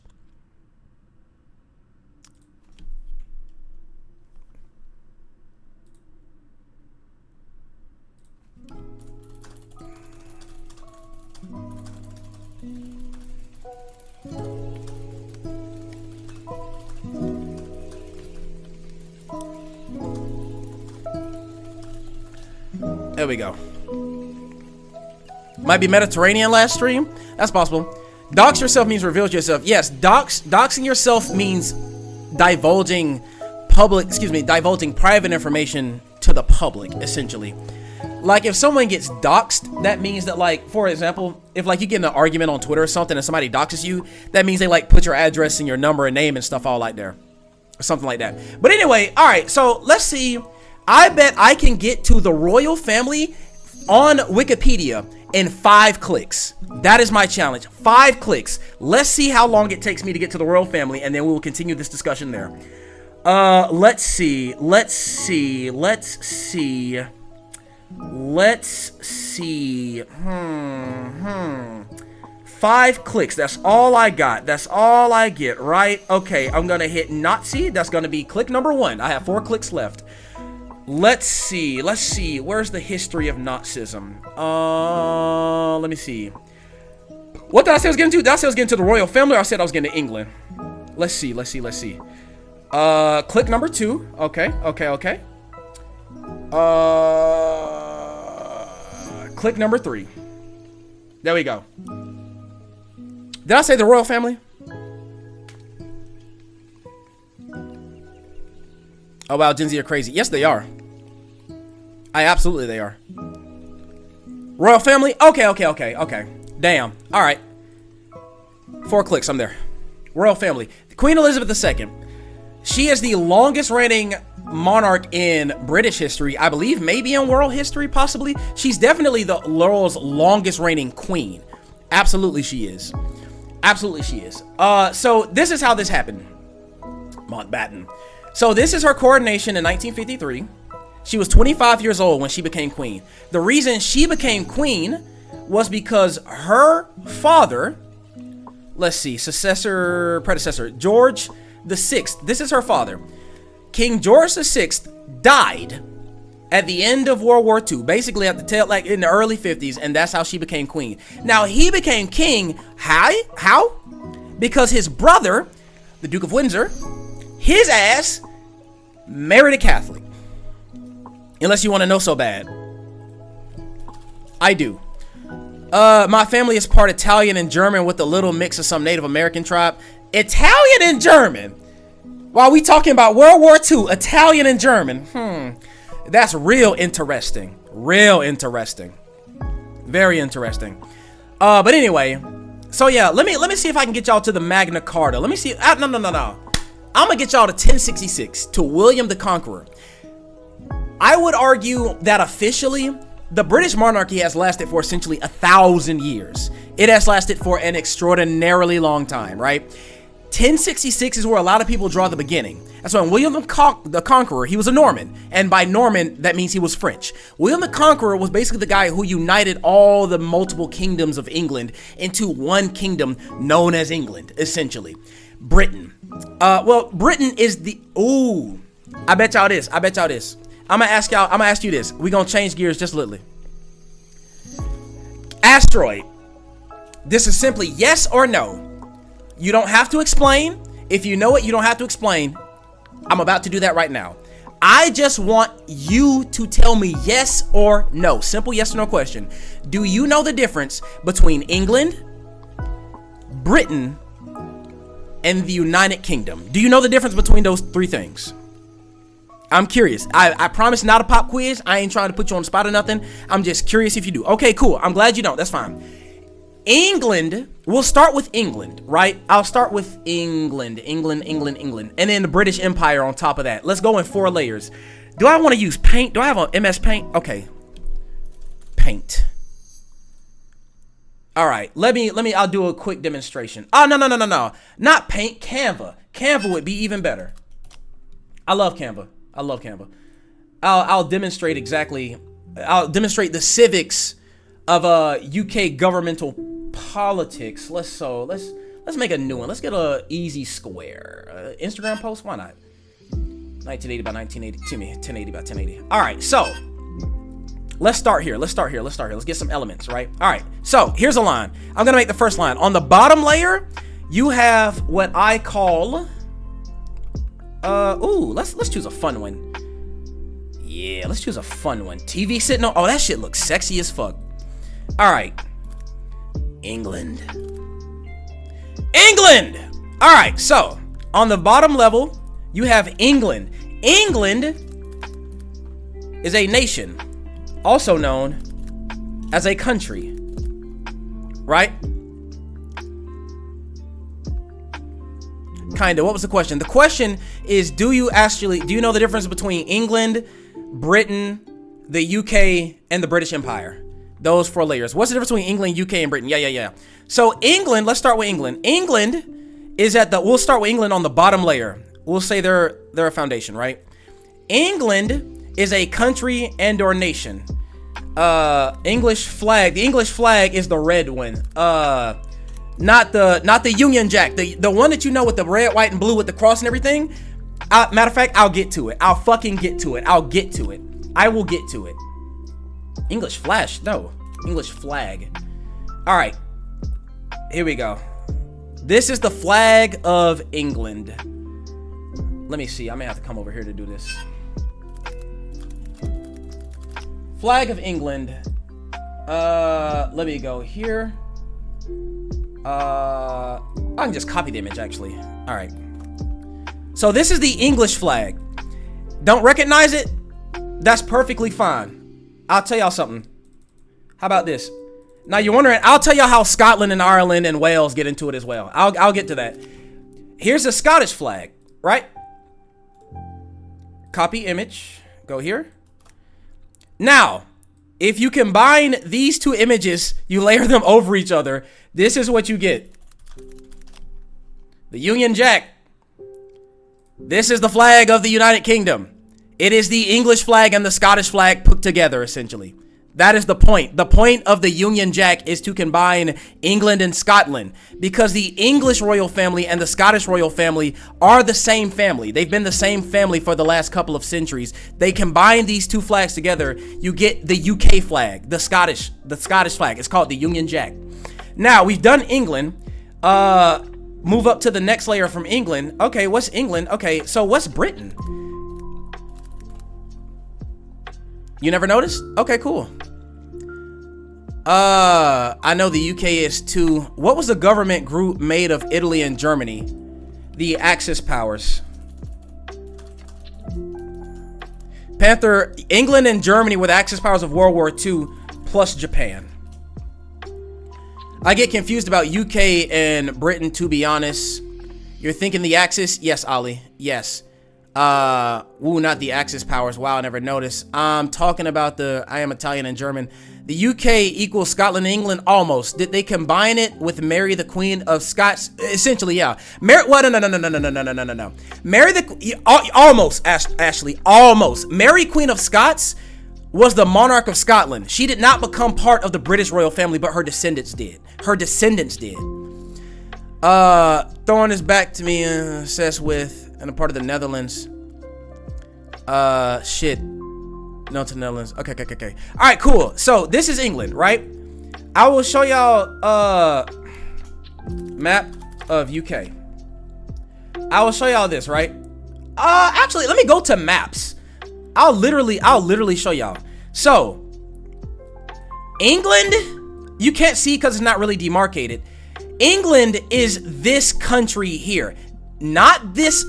There we go. Might be Mediterranean last stream. That's possible. Dox yourself means reveal yourself. Yes, doxing yourself means divulging private information to the public, essentially. Like, if someone gets doxed, that means that, like, for example, if, like, you get in an argument on Twitter or something and somebody doxes you, that means they, like, put your address and your number and name and stuff all like there. Or something like that. But anyway, alright, so let's see. I bet I can get to the royal family on Wikipedia in 5 clicks. That is my challenge. 5 clicks. Let's see how long it takes me to get to the royal family, and then we will continue this discussion there. Let's see. 5 clicks. That's all I got. That's all I get, right? Okay, I'm gonna hit Nazi. That's gonna be click number 1. I have 4 clicks left. Let's see. Where's the history of Nazism? Let me see. What did I say I was getting to? Did I say I was getting to the royal family, or I said I was getting to England? Let's see. Click number 2. Okay. Click number 3. There we go. Did I say the royal family? Oh wow, Gen Z are crazy. Yes, they are. Absolutely they are. Royal family? Okay. Damn. All right. 4 clicks, I'm there. Royal family. Queen Elizabeth II. She is the longest reigning monarch in British history. I believe maybe in world history, possibly. She's definitely the world's longest reigning queen. Absolutely she is. So this is how this happened. Mountbatten. So this is her coronation in 1953. She was 25 years old when she became queen. The reason she became queen was because her father, predecessor, George VI. This is her father. King George VI died at the end of World War II, basically at the tail, like in the early 50s, and that's how she became queen. Now, he became king, how? Because his brother, the Duke of Windsor, his ass married a Catholic. Unless you want to know so bad. I do. My family is part Italian and German with a little mix of some Native American tribe. Italian and German? While we talking about World War II, Italian and German. That's real interesting. Very interesting. But anyway, so yeah, let me see if I can get y'all to the Magna Carta. Let me see. No. I'm gonna get y'all to 1066, to William the Conqueror. I would argue that officially, the British monarchy has lasted for essentially 1,000 years. It has lasted for an extraordinarily long time, right? 1066 is where a lot of people draw the beginning. That's when William the Conqueror, he was a Norman. And by Norman, that means he was French. William the Conqueror was basically the guy who united all the multiple kingdoms of England into one kingdom known as England, essentially. Britain. Britain is the... Ooh. I bet y'all this. I'm gonna ask you this. We're gonna change gears just a little. Asteroid. This is simply yes or no. You don't have to explain. If you know it, you don't have to explain. I'm about to do that right now. I just want you to tell me yes or no. Simple yes or no question. Do you know the difference between England, Britain, and the United Kingdom? Do you know the difference between those 3 things? I'm curious. I promise not a pop quiz. I ain't trying to put you on the spot or nothing. I'm just curious if you do. Okay, cool. I'm glad you don't. That's fine. England, we'll start with England, right? I'll start with England. And then the British Empire on top of that. Let's go in 4 layers. Do I want to use paint? Do I have an MS Paint? Okay. Paint. All right, I'll do a quick demonstration. Oh, no. Not Paint, Canva. Canva would be even better. I love Canva. I'll demonstrate the civics of UK governmental politics. Let's make a new one. Let's get a easy square. Instagram post, why not? 1980 by 1980. To me, 1080 by 1080. All right, so let's start here. Let's get some elements, right? All right, so here's a line. I'm gonna make the first line. On the bottom layer, you have what I call, let's choose a fun one. Yeah, let's choose a fun one. TV sitting on, oh, that shit looks sexy as fuck. All right, England. All right, so on the bottom level, you have England. England is a nation, also known as a country, right? Kinda. What was the question? The question is, do you know the difference between England, Britain, the UK, and the British Empire? Those 4 layers. What's the difference between England, UK, and Britain? Yeah. So England, let's start with England. England is we'll start with England on the bottom layer. We'll say they're a foundation, right? England is a country and or nation. English flag. The English flag is the red one. Not the Union Jack. The one that you know with the red, white, and blue with the cross and everything. Matter of fact, I'll get to it. I'll fucking get to it. I'll get to it. I will get to it. English flash. No. English flag. All right. Here we go. This is the flag of England. Let me see. I may have to come over here to do this. Flag of England. Let me go here. I can just copy the image, actually. All right. So this is the English flag. Don't recognize it? That's perfectly fine. I'll tell y'all something. How about this? Now you're wondering, I'll tell y'all how Scotland and Ireland and Wales get into it as well. I'll get to that. Here's the Scottish flag, right? Copy image. Go here. Now, if you combine these 2 images, you layer them over each other, this is what you get. The Union Jack. This is the flag of the United Kingdom. It is the English flag and the Scottish flag put together, essentially. That is the point. The point of the Union Jack is to combine England and Scotland, because the English royal family and the Scottish royal family are the same family. They've been the same family for the last couple of centuries. They combine these 2 flags together, you get the UK flag, the Scottish flag. It's called the Union Jack. Now, we've done England. Move up to the next layer from England. Okay, what's England? Okay, so what's Britain? You never noticed? Okay, cool. I know the UK is 2. What was the government group made of Italy and Germany? The Axis powers. Panther, England and Germany were the Axis powers of World War II, plus Japan. I get confused about UK and Britain, to be honest. You're thinking the Axis? Yes, Ali. Yes. Not the Axis powers. Wow, I never noticed. I'm talking about I am Italian and German. The UK equals Scotland and England almost. Did they combine it with Mary the Queen of Scots? Essentially, yeah. Mary, what? No. Mary almost, Ashley, almost. Mary Queen of Scots was the monarch of Scotland. She did not become part of the British royal family, but her descendants did. Throwing this back to me, obsessed with, and a part of the Netherlands. Shit. No, to the Netherlands. Okay. All right, cool. So this is England, right? I will show y'all map of UK. I will show y'all this, right? Actually, let me go to maps. I'll literally show y'all. So England, you can't see because it's not really demarcated. England is this country here, not this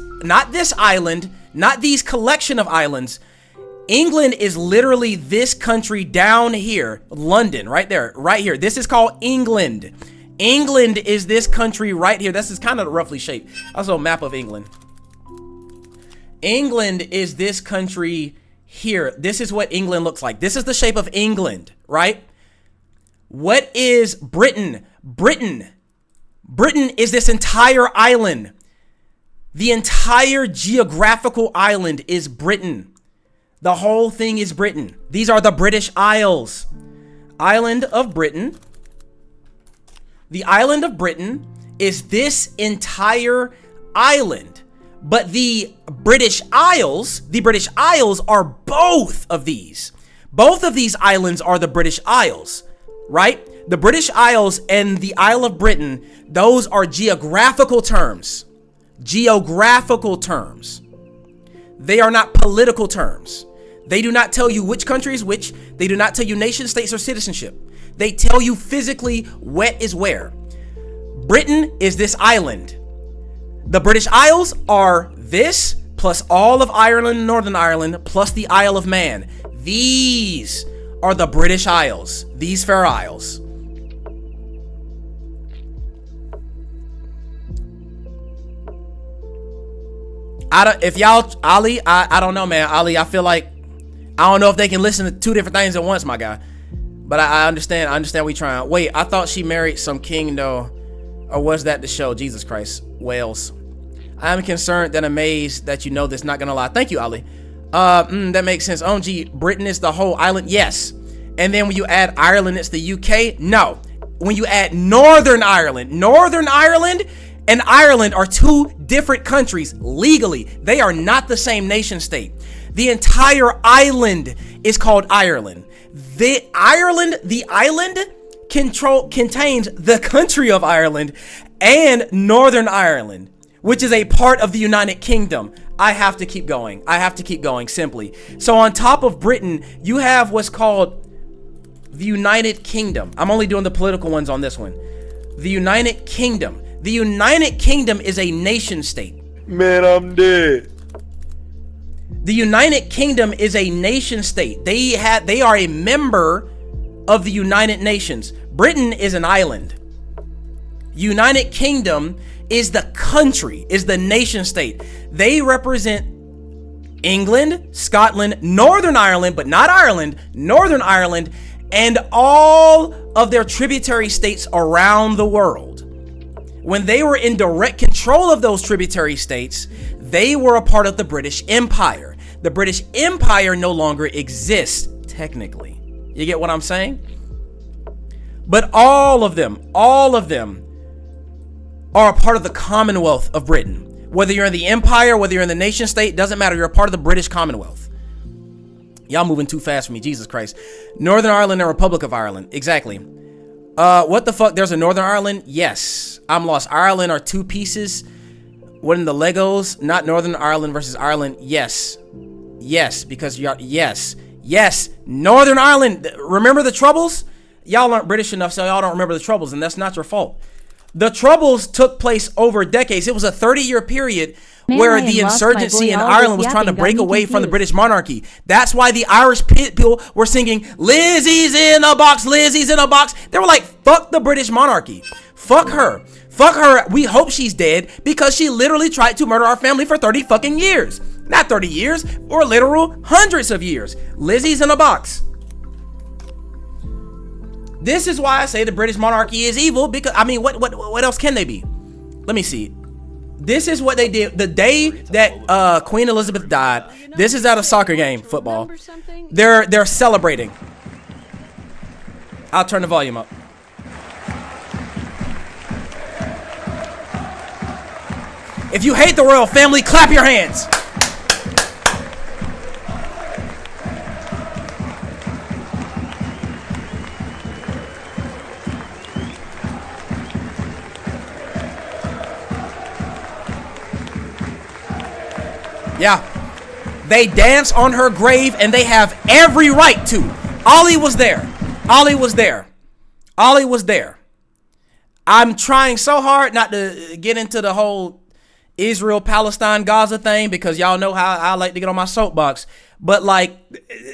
island, not these collection of islands. England is literally this country down here, London, right there, right here. This is called England. England is this country right here. This is kind of roughly shaped. Also a map of England. England is this country here. This is what England looks like. This is the shape of England, right? What is Britain? Britain is this entire island. The entire geographical island is Britain. The whole thing is Britain. These are the British Isles. Island of Britain. The island of Britain is this entire island. But the British Isles are both of these. Both of these islands are the British Isles, right? The British Isles and the Isle of Britain, those are geographical terms. Geographical terms. They are not political terms. They do not tell you which country is which. They do not tell you nation states or citizenship. They tell you physically what is where. Britain is this island. The British Isles are this plus all of Ireland and Northern Ireland plus the Isle of Man. These are the British Isles. These fair isles. I don't know, man. Ali, I feel like, I don't know if they can listen to two different things at once, my guy. But I understand we trying. Wait, I thought she married some king though. Or was that the show? Jesus Christ. Wales. I am concerned and amazed that you know this, not gonna lie. Thank you, Ali. That makes sense. OMG, Britain is the whole island. Yes. And then when you add Ireland, it's the UK. No. When you add Northern Ireland and Ireland are two different countries legally. They are not the same nation state. The entire island is called Ireland. The island contains the country of Ireland and Northern Ireland, which is a part of the United Kingdom. I have to keep going simply. So on top of Britain, you have what's called the United Kingdom. I'm only doing the political ones on this one. The United Kingdom. The United Kingdom is a nation state. Man, I'm dead. The United Kingdom is a nation state. They are a member of the United Nations. Britain is an island. United Kingdom is the country, is the nation state. They represent England, Scotland, Northern Ireland, but not Ireland, Northern Ireland, and all of their tributary states around the world. When they were in direct control of those tributary states, they were a part of the British Empire. The British Empire no longer exists, technically. You get what I'm saying? But all of them are a part of the Commonwealth of Britain. Whether you're in the Empire, whether you're in the nation state, doesn't matter. You're a part of the British Commonwealth. Y'all moving too fast for me, Jesus Christ. Northern Ireland and Republic of Ireland, exactly. What the fuck? There's a Northern Ireland? Yes. I'm lost. Ireland are two pieces. What in the Legos? Not Northern Ireland versus Ireland. Yes. Yes, because y'all, yes. Northern Ireland. Remember the Troubles? Y'all aren't British enough, so y'all don't remember the Troubles, and that's not your fault. The Troubles took place over decades. It was a 30-year period where the insurgency in Ireland was trying to break away from the British monarchy. That's why the Irish people were singing, Lizzie's in a box, Lizzie's in a box. They were like, fuck the British monarchy. Fuck her. Fuck her. We hope she's dead because she literally tried to murder our family for 30 fucking years. Not 30 years, or literal hundreds of years. Lizzie's in a box. This is why I say the British monarchy is evil, because, I mean, what else can they be? Let me see. This is what they did the day that Queen Elizabeth died. This is at a soccer game, football. They're celebrating. I'll turn the volume up. If you hate the royal family, clap your hands. Yeah, they dance on her grave and they have every right to. Ollie was there. I'm trying so hard not to get into the whole Israel, Palestine, Gaza thing because y'all know how I like to get on my soapbox. But like,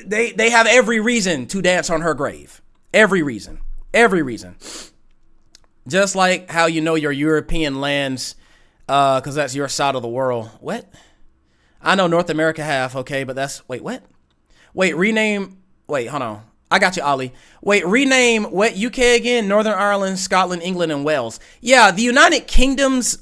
they have every reason to dance on her grave. Every reason. Just like how you know your European lands, because that's your side of the world. What? I know North America half, okay, but that's, wait, what? Wait, hold on. I got you, Ollie. Wait, rename what UK again? Northern Ireland, Scotland, England, and Wales. Yeah, the United Kingdom's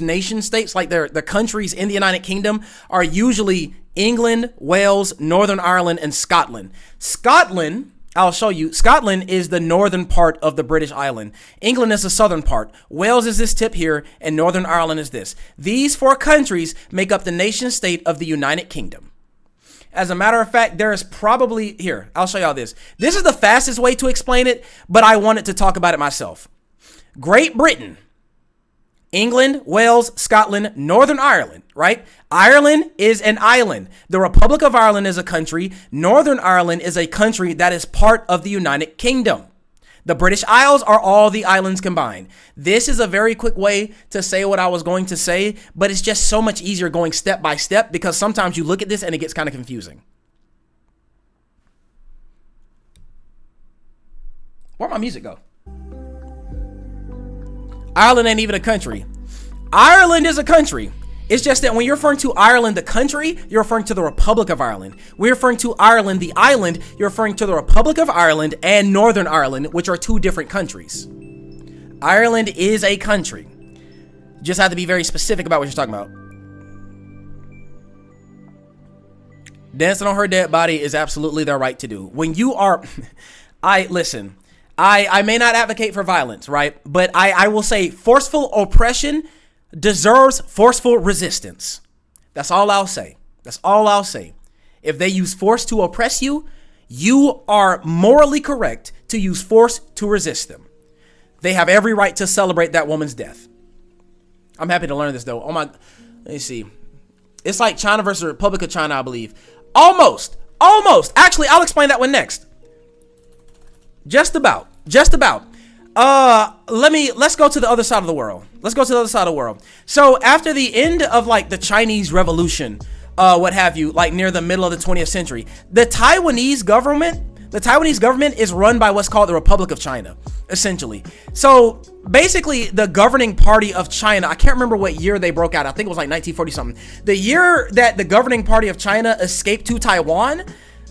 nation states, like the countries in the United Kingdom, are usually England, Wales, Northern Ireland, and Scotland. Scotland, I'll show you. Scotland is the northern part of the British island. England is the southern part. Wales is this tip here, and Northern Ireland is this. These 4 countries make up the nation state of the United Kingdom. As a matter of fact, there is probably, here, I'll show y'all this. This is the fastest way to explain it, but I wanted to talk about it myself. Great Britain, England, Wales, Scotland, Northern Ireland, right? Ireland is an island. The Republic of Ireland is a country. Northern Ireland is a country that is part of the United Kingdom. The British Isles are all the islands combined. This is a very quick way to say what I was going to say, but it's just so much easier going step by step because sometimes you look at this and it gets kind of confusing. Where'd my music go? Ireland ain't even a country. Ireland is a country. It's just that when you're referring to Ireland, the country, you're referring to the Republic of Ireland. We're referring to Ireland, the island, you're referring to the Republic of Ireland and Northern Ireland, which are 2 different countries. Ireland is a country. You just have to be very specific about what you're talking about. Dancing on her dead body is absolutely their right to do. When you are, I may not advocate for violence, right? But I will say forceful oppression deserves forceful resistance. That's all I'll say. That's all I'll say. If they use force to oppress you, you are morally correct to use force to resist them. They have every right to celebrate that woman's death. I'm happy to learn this though. Oh my, let me see. It's like China versus the Republic of China, I believe. Almost. Actually, I'll explain that one next. Just about. Let's go to the other side of the world. So after the end of like the Chinese Revolution, what have you, like near the middle of the 20th century, the Taiwanese government is run by what's called the Republic of China, essentially. So basically the governing party of China, I can't remember what year they broke out. I think it was like 1940 something. The year that the governing party of China escaped to Taiwan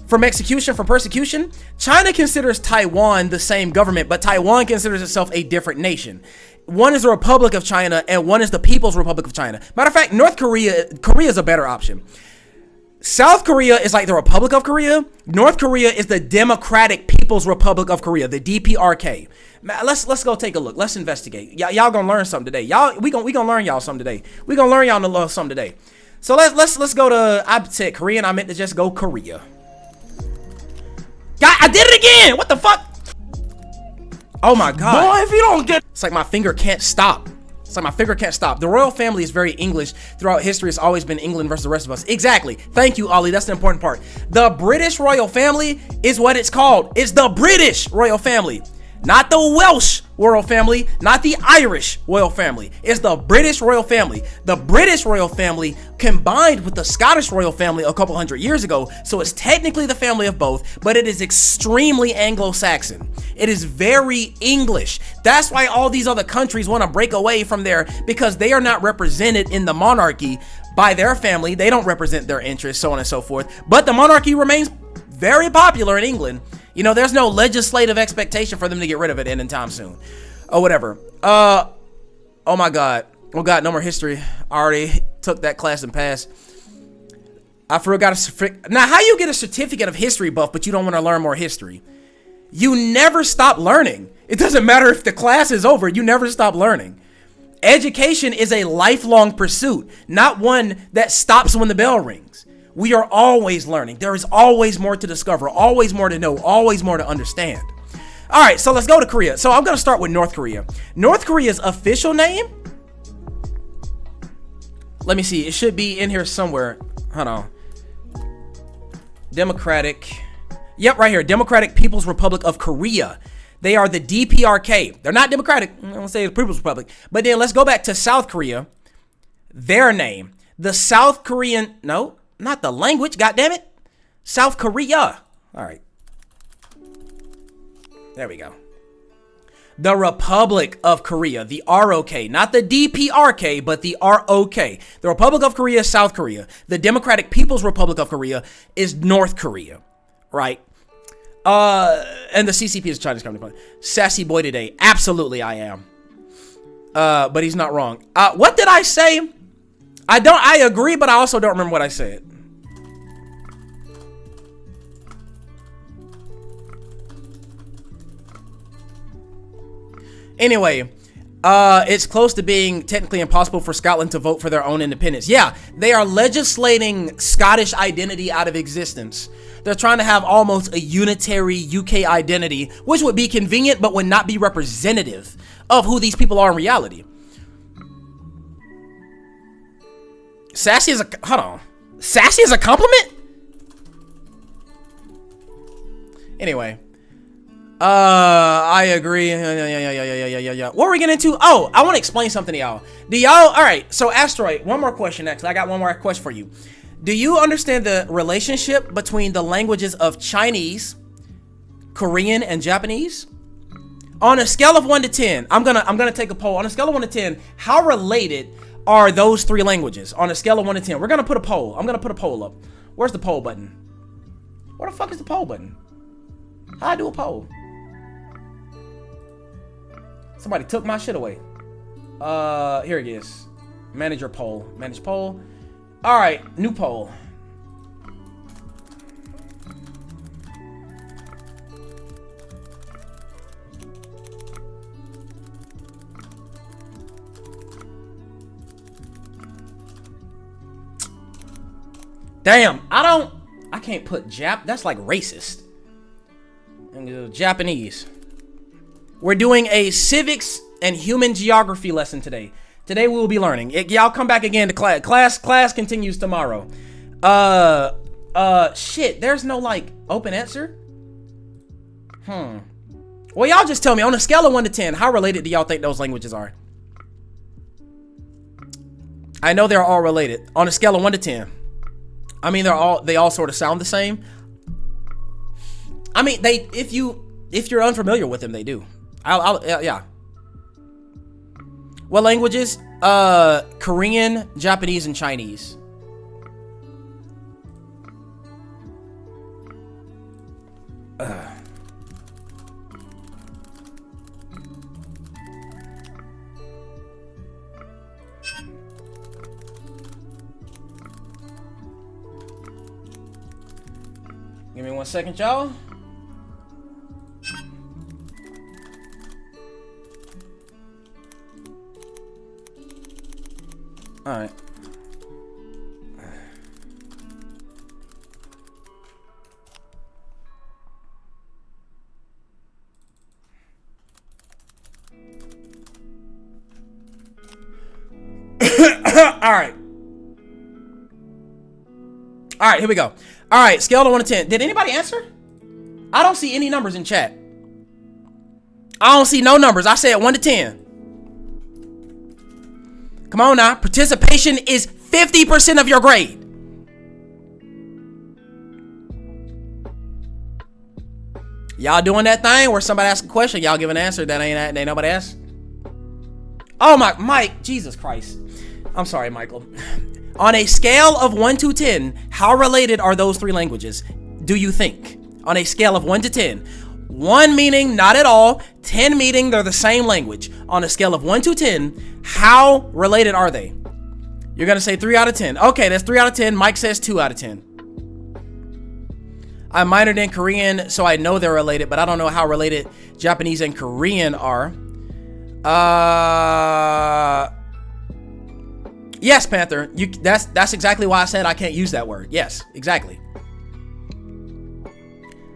from persecution, China considers Taiwan the same government, but Taiwan considers itself a different nation. One is the Republic of China and one is the People's Republic of China. Matter of fact, Korea is a better option. South Korea is like the Republic of Korea. North Korea is the Democratic People's Republic of Korea, the DPRK. Let's go take a look. Let's investigate. Y'all gonna learn something today. We gonna learn y'all something today. We gonna learn y'all something today. So let's go to, I said Korean, I meant to just go Korea. God, I did it again. What the fuck? Oh my God. Boy, if you don't get... It's like my finger can't stop. The royal family is very English. Throughout history, it's always been England versus the rest of us. Exactly. Thank you, Ollie. That's the important part. The British royal family is what it's called. It's the British royal family. Not the Welsh royal family, not the Irish royal family. It's the British royal family. The British royal family combined with the Scottish royal family a couple hundred years ago. So it's technically the family of both, but it is extremely Anglo-Saxon. It is very English. That's why all these other countries want to break away from there, because they are not represented in the monarchy by their family. They don't represent their interests, so on and so forth. But the monarchy remains very popular in England. You know, there's no legislative expectation for them to get rid of it anytime soon. Or whatever. Oh my God. Oh God, no more history. I already took that class and passed. I forgot now, how you get a certificate of history buff, but you don't want to learn more history? You never stop learning. It doesn't matter if the class is over. You never stop learning. Education is a lifelong pursuit, not one that stops when the bell rings. We are always learning. There is always more to discover, always more to know, always more to understand. All right, so let's go to Korea. So I'm going to start with North Korea. North Korea's official name, let me see. It should be in here somewhere. Hold on. Democratic. Yep, right here. Democratic People's Republic of Korea. They are the DPRK. They're not democratic. I don't say the People's Republic. But then let's go back to South Korea. Their name. The South Korean, no, not the language, goddammit. South Korea. All right. There we go. The Republic of Korea, the ROK, not the DPRK, but the ROK. The Republic of Korea is South Korea. The Democratic People's Republic of Korea is North Korea, right? And the CCP is a Chinese company. Sassy boy today. Absolutely, I am. But he's not wrong. What did I say? I agree, but I also don't remember what I said. Anyway, it's close to being technically impossible for Scotland to vote for their own independence. Yeah, they are legislating Scottish identity out of existence. They're trying to have almost a unitary UK identity, which would be convenient, but would not be representative of who these people are in reality. Sassy is a, hold on. Sassy is a compliment? Anyway. I agree. Yeah. What are we getting into? Oh, I want to explain something to y'all. Do y'all, alright, so Asteroid, one more question actually. I got one more question for you. Do you understand the relationship between the languages of Chinese, Korean, and Japanese? On a scale of 1 to 10, I'm gonna take a poll. On a scale of 1 to 10, how related are those three languages? On a scale of 1 to 10. We're gonna put a poll. I'm gonna put a poll up. Where's the poll button? Where the fuck is the poll button? How I do a poll? Somebody took my shit away. Here it is. Manage your poll. Manage poll. Alright, new poll. Damn, I can't put Jap. That's like racist. Japanese. We're doing a civics and human geography lesson today. Today we will be learning. Y'all come back again to class. Class continues tomorrow. Shit, there's no like open answer. Well, y'all just tell me on a scale of 1 to 10, how related do y'all think those languages are? I know they're all related. On a scale of 1 to 10. I mean, they all sort of sound the same. I mean, if you're unfamiliar with them, they do. Yeah. What languages? Korean, Japanese, and Chinese. Give me 1 second, y'all. All right. All right, here we go. All right, scale to 1 to 10. Did anybody answer? I don't see any numbers in chat. I don't see no numbers. I said 1 to 10. Come on now. Participation is 50% of your grade. Y'all doing that thing where somebody asks a question, y'all give an answer that ain't nobody asked? Oh my, Mike, Jesus Christ. I'm sorry, Michael. On a scale of 1 to 10, how related are those three languages, do you think? On a scale of 1 to 10. 1 meaning not at all, 10 meaning they're the same language. On a scale of 1 to 10, how related are they? You're gonna say 3 out of 10. Okay, that's 3 out of 10. Mike says 2 out of 10. I minored in Korean, so I know they're related, but I don't know how related Japanese and Korean are. Yes, Panther. That's exactly why I said I can't use that word. Yes, exactly.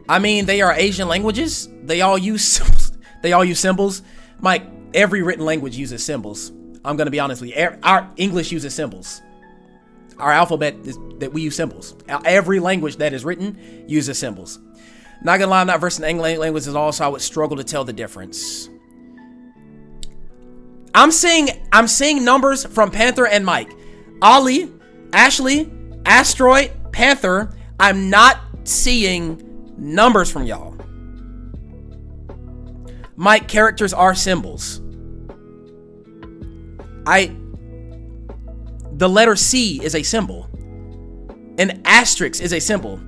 I mean, they are Asian languages. They all use symbols. They all use symbols. Mike, every written language uses symbols. I'm gonna be honest with you. Our English uses symbols. Our alphabet is that we use symbols. Every language that is written uses symbols. Not gonna lie, I'm not versed in English language at all, so I would struggle to tell the difference. I'm seeing numbers from Panther and Mike. Ollie, Ashley, Asteroid, Panther. I'm not seeing numbers from y'all. Mike, characters are symbols. The letter C is a symbol. An asterisk is a symbol.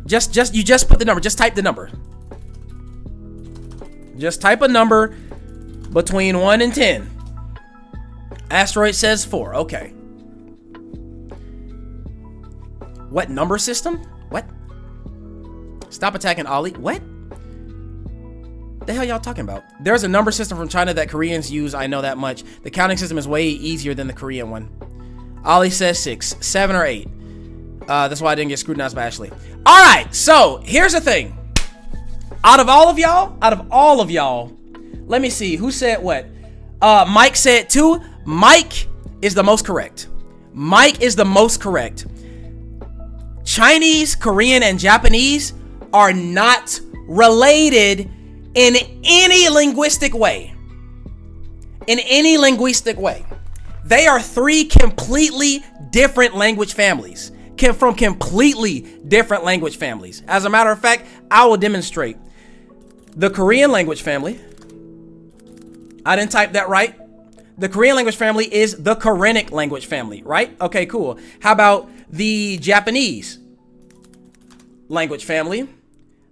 You just put the number. Just type the number. Just type a number between 1 and 10. Asteroid says 4. Okay. What number system? What? Stop attacking Ollie. What? The hell y'all talking about? There's a number system from China that Koreans use. I know that much. The counting system is way easier than the Korean one. Ollie says 6, 7, or 8. That's why I didn't get scrutinized by Ashley. All right, so here's the thing. Out of all of y'all, let me see who said what. Mike said 2. Mike is the most correct. Mike is the most correct. Chinese, Korean, and Japanese are not related in any linguistic way. In any linguistic way. They are 3 completely different language families. From completely different language families. As a matter of fact, I will demonstrate. The Korean language family. I didn't type that right. The Korean language family is the Koranic language family, right? Okay, cool. How about the Japanese language family?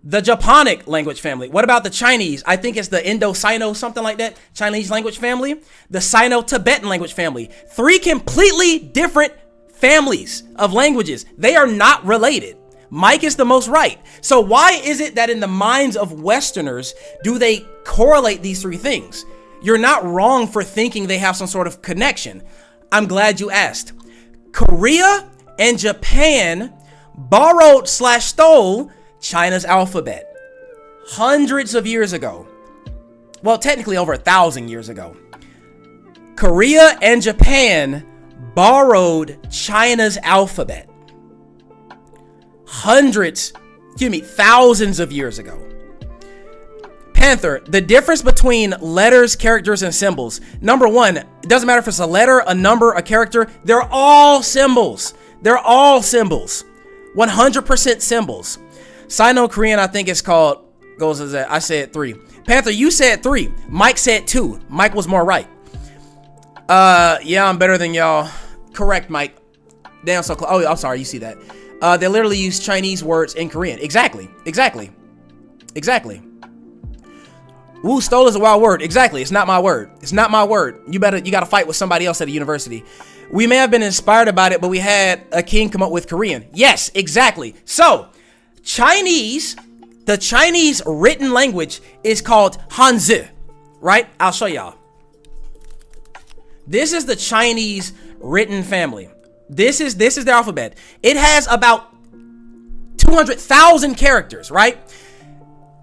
The Japonic language family. What about the Chinese? I think it's the Indo-Sino, something like that. Chinese language family. The Sino-Tibetan language family. 3 completely different families of languages. They are not related. Mike is the most right. So why is it that in the minds of Westerners do they correlate these 3 things? You're not wrong for thinking they have some sort of connection. I'm glad you asked. Korea and Japan borrowed/stole China's alphabet hundreds of years ago. Well, technically over 1,000 years ago. Korea and Japan borrowed China's alphabet thousands of years ago. Panther, the difference between letters, characters, and symbols. Number 1, it doesn't matter if it's a letter, a number, a character. They're all symbols. They're all symbols. 100% symbols. Sino-Korean, I think it's called, goes as that. I said 3. Panther, you said 3. Mike said 2. Mike was more right. Yeah, I'm better than y'all. Correct, Mike. Damn, so close. Oh, I'm sorry, you see that. They literally use Chinese words in Korean. Exactly. Woo, stole is a wild word. Exactly. It's not my word. It's not my word. You gotta fight with somebody else at a university. We may have been inspired about it, but we had a king come up with Korean. Yes, exactly. So, Chinese, the Chinese written language is called Hanzi, right? I'll show y'all. This is the Chinese written family. This is the alphabet. It has about 200,000 characters, right?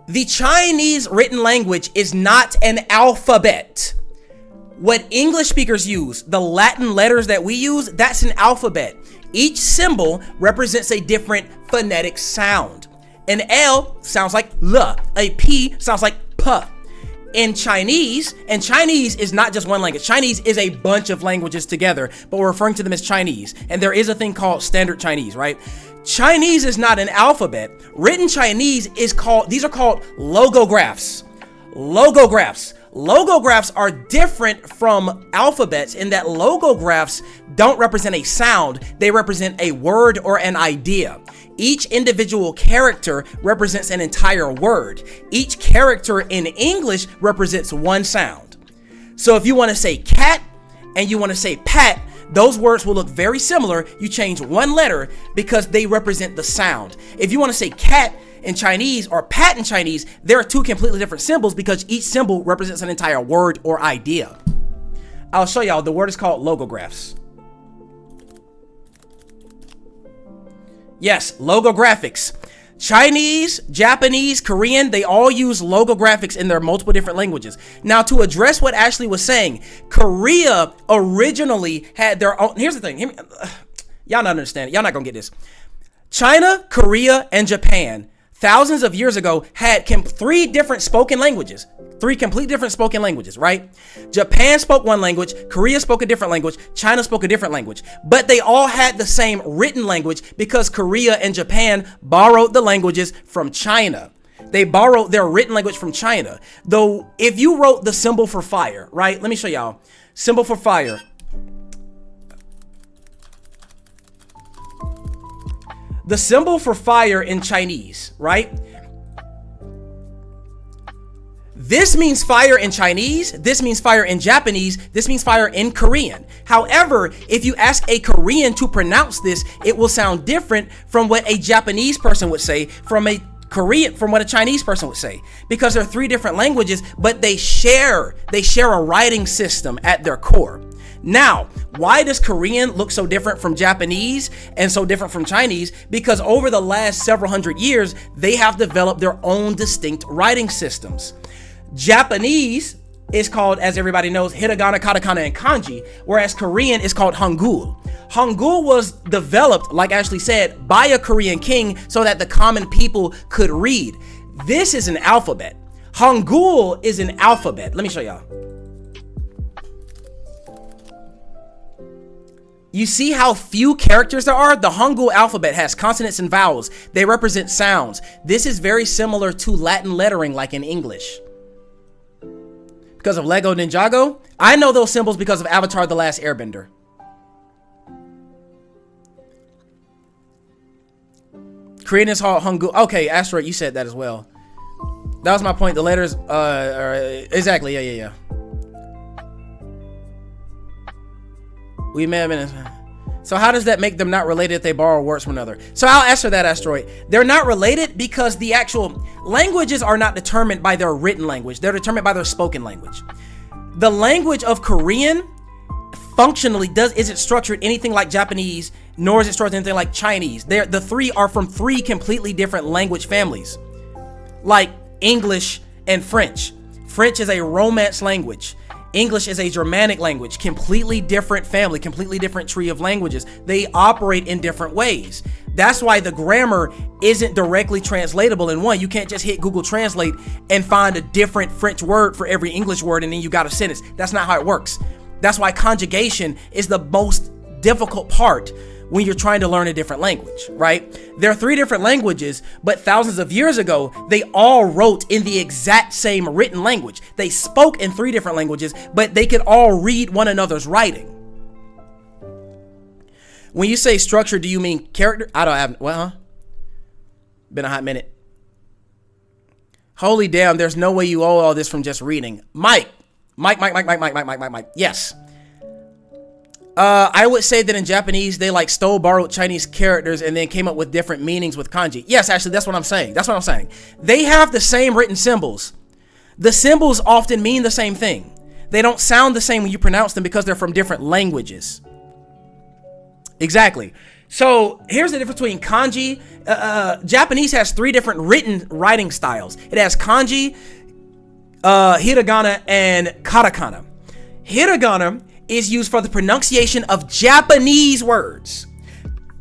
The Chinese written language is not an alphabet. What English speakers use, the Latin letters that we use, that's an alphabet. Each symbol represents a different phonetic sound. An L sounds like L. A P sounds like P. In Chinese, and Chinese is not just one language. Chinese is a bunch of languages together, but we're referring to them as Chinese. And there is a thing called Standard Chinese, right? Chinese is not an alphabet. Written Chinese is called, these are called logographs. Logographs. Logographs are different from alphabets in that logographs don't represent a sound, they represent a word or an idea. Each individual character represents an entire word. Each character in English represents one sound. So if you want to say cat and you want to say pat, those words will look very similar. You change one letter because they represent the sound. If you want to say cat in Chinese or pat in Chinese, there are 2 completely different symbols because each symbol represents an entire word or idea. I'll show y'all. The word is called logographs. Yes, logographics. Chinese, Japanese, Korean, they all use logographics in their multiple different languages. Now, to address what Ashley was saying, Korea originally had their own. Here's the thing. Y'all not understand it. Y'all not gonna get this. China, Korea, and Japan, thousands of years ago, had 3 different spoken languages. 3 completely different spoken languages, right? Japan spoke one language, Korea spoke a different language, China spoke a different language. But they all had the same written language because Korea and Japan borrowed the languages from China. They borrowed their written language from China. Though, if you wrote the symbol for fire, right? Let me show y'all. Symbol for fire. The symbol for fire in Chinese, right? This means fire in Chinese, this means fire in Japanese, this means fire in Korean. However, if you ask a Korean to pronounce this, it will sound different from what a Japanese person would say, from what a Chinese person would say, because they're three different languages, but they share a writing system at their core. Now, why does Korean look so different from Japanese and so different from Chinese? Because over the last several hundred years, they have developed their own distinct writing systems. Japanese is called, as everybody knows, hiragana, katakana, and kanji, whereas Korean is called hangul. Hangul was developed, like Ashley said, by a Korean king so that the common people could read. This is an alphabet. Hangul is an alphabet. Let me show y'all. You see how few characters there are? The Hangul alphabet has consonants and vowels. They represent sounds. This is very similar to Latin lettering like in English. Because of Lego Ninjago, I know those symbols because of Avatar: The Last Airbender. Korean is called Hangul. Okay, Asteroid, you said that as well. That was my point. The letters, exactly, yeah. We may have been. So how does that make them not related if they borrow words from another? So I'll answer that, Asteroid. They're not related because the actual languages are not determined by their written language. They're determined by their spoken language. The language of Korean functionally isn't structured anything like Japanese, nor is it structured anything like Chinese. The three are from three completely different language families, like English and French. French is a Romance language. English is a Germanic language, completely different family, completely different tree of languages. They operate in different ways. That's why the grammar isn't directly translatable in one. You can't just hit Google Translate and find a different French word for every English word and then you got a sentence. That's not how it works. That's why conjugation is the most difficult part when you're trying to learn a different language, right? There are three different languages, but thousands of years ago, they all wrote in the exact same written language. They spoke in three different languages, but they could all read one another's writing. When you say structure, do you mean character? I don't have, well, huh? Been a hot minute. Holy damn, there's no way you owe all this from just reading. Mike. Yes. I would say that in Japanese, they like stole, borrowed Chinese characters and then came up with different meanings with kanji. Yes, actually, that's what I'm saying. They have the same written symbols. The symbols often mean the same thing. They don't sound the same when you pronounce them because they're from different languages. Exactly. So here's the difference between kanji. Japanese has three different writing styles. It has kanji, hiragana, and katakana. Hiragana is used for the pronunciation of Japanese words.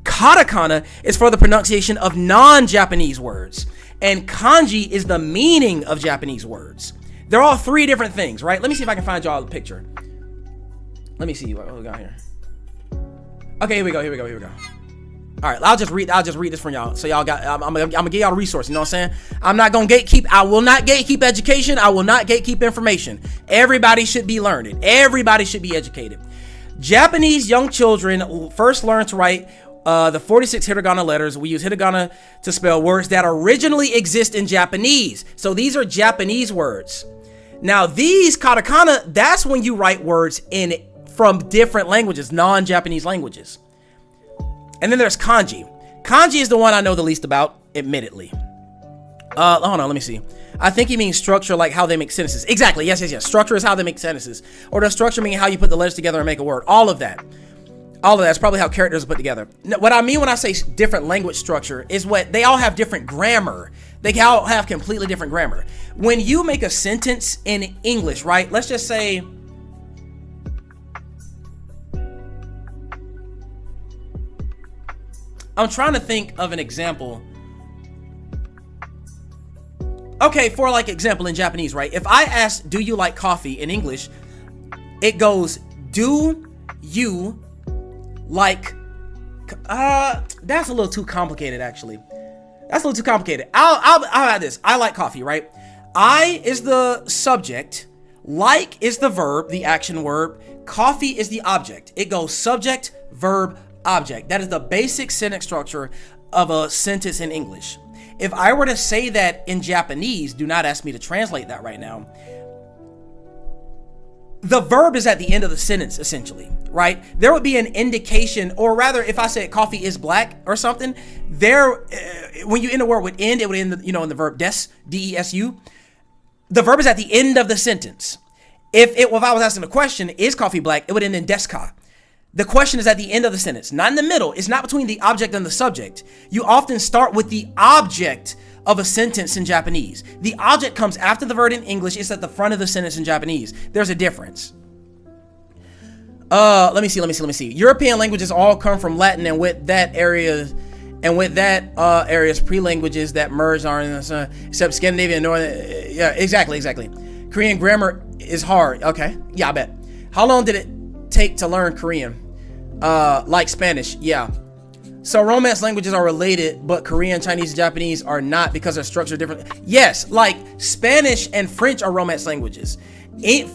Katakana is for the pronunciation of non-Japanese words. And kanji is the meaning of Japanese words. They're all three different things, right? Let me see if I can find y'all a picture. Let me see what we got here. Okay, here we go. All right, I'll just read this from y'all. So y'all got, I'm gonna give y'all a resource. You know what I'm saying? I'm not gonna gatekeep. I will not gatekeep education. I will not gatekeep information. Everybody should be learned. Everybody should be educated. Japanese young children first learn to write the 46 hiragana letters. We use hiragana to spell words that originally exist in Japanese. So these are Japanese words. Now these katakana, that's when you write words from different languages, non-Japanese languages. And then there's kanji. Kanji is the one I know the least about, admittedly. Hold on, let me see. I think he means structure, like how they make sentences. Exactly, yes. Structure is how they make sentences. Or does structure mean how you put the letters together and make a word? All of that's probably how characters are put together. What I mean when I say different language structure is they all have different grammar. They all have completely different grammar. When you make a sentence in English, right? Let's just say, I'm trying to think of an example. Okay, for like example in Japanese, right? If I ask, do you like coffee in English, it goes, do you like, that's a little too complicated, actually. That's a little too complicated. I'll add this. I like coffee, right? I is the subject. Like is the verb, the action word. Coffee is the object. It goes subject, verb, object. That is the basic sentence structure of a sentence in English. If I were to say that in Japanese, do not ask me to translate that right now. The verb is at the end of the sentence, essentially, right? There would be an indication, or rather, if I said coffee is black or something, when you end a word with end, it would end, in the verb des, D-E-S-U. The verb is at the end of the sentence. If I was asking a question, is coffee black, it would end in deska. The question is at the end of the sentence, not in the middle. It's not between the object and the subject. You often start with the object of a sentence in Japanese. The object comes after the verb in English. It's at the front of the sentence in Japanese. There's a difference. Let me see. European languages all come from Latin, and with that areas pre-languages that merged are except Scandinavian, Northern. Yeah, exactly. Korean grammar is hard. Okay, yeah, I bet. How long did it take to learn Korean? Like Spanish, yeah. So Romance languages are related, but Korean, Chinese, and Japanese are not because their structure are different. Yes, like Spanish and French are Romance languages.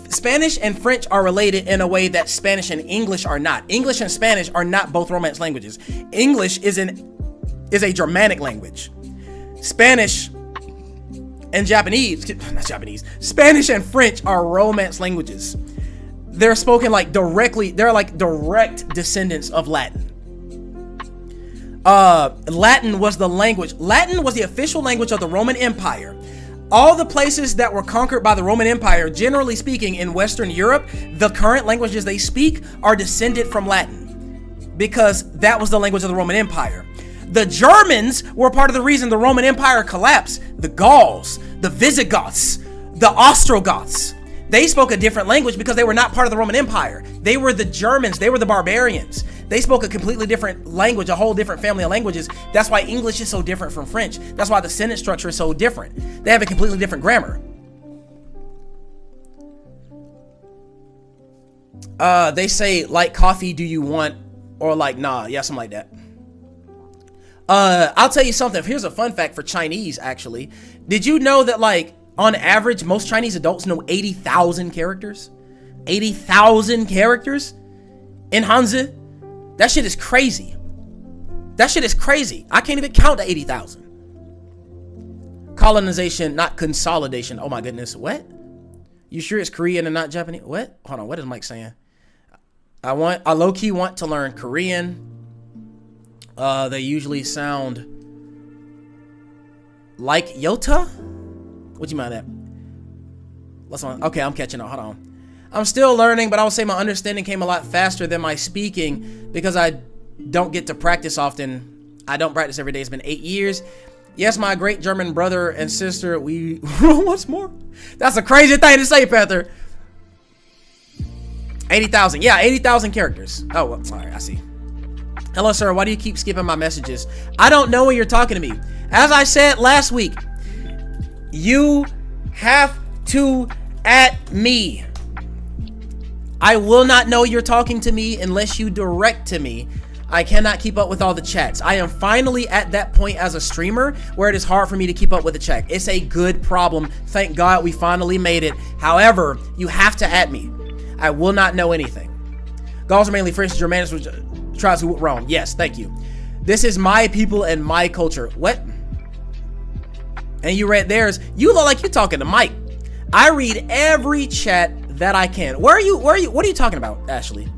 Spanish and French are related in a way that Spanish and English are not. English and Spanish are not both Romance languages. English is a Germanic language. Spanish and Spanish and French are Romance languages. They're spoken they're like direct descendants of Latin. Latin was the official language of the Roman Empire. All the places that were conquered by the Roman Empire, generally speaking, in Western Europe, the current languages they speak are descended from Latin because that was the language of the Roman Empire. The Germans were part of the reason the Roman Empire collapsed. The Gauls, the Visigoths, the Ostrogoths, they spoke a different language because they were not part of the Roman Empire. They were the Germans. They were the barbarians. They spoke a completely different language, a whole different family of languages. That's why English is so different from French. That's why the sentence structure is so different. They have a completely different grammar. They say, like coffee, do you want? Or like, nah, yeah, something like that. I'll tell you something. Here's a fun fact for Chinese, actually. Did you know that, like, on average, most Chinese adults know 80,000 characters? 80,000 characters in Hanzi? That shit is crazy. I can't even count to 80,000. Colonization, not consolidation. Oh my goodness. What? You sure it's Korean and not Japanese? What? Hold on. What is Mike saying? I low-key want to learn Korean. They usually sound like Yota? What you mind that? Okay, I'm catching up. Hold on. I'm still learning, but I would say my understanding came a lot faster than my speaking because I don't get to practice often. I don't practice every day. It's been 8 years. Yes, my great German brother and sister, we... What's more? That's a crazy thing to say, Panther. 80,000. Yeah, 80,000 characters. Oh, well, all right, I see. Hello, sir. Why do you keep skipping my messages? I don't know when you're talking to me. As I said last week, you have to at me. I will not know you're talking to me unless you direct to me. I cannot keep up with all the chats. I am finally at that point as a streamer where it is hard for me to keep up with the chat. It's a good problem. Thank God we finally made it. However, you have to at me. I will not know anything. Gauls are mainly French, Germanics, which tribes who Rome. Yes, thank you. This is my people and my culture. What? And you read theirs. You look like you're talking to Mike. I read every chat that I can. What are you talking about, Ashley?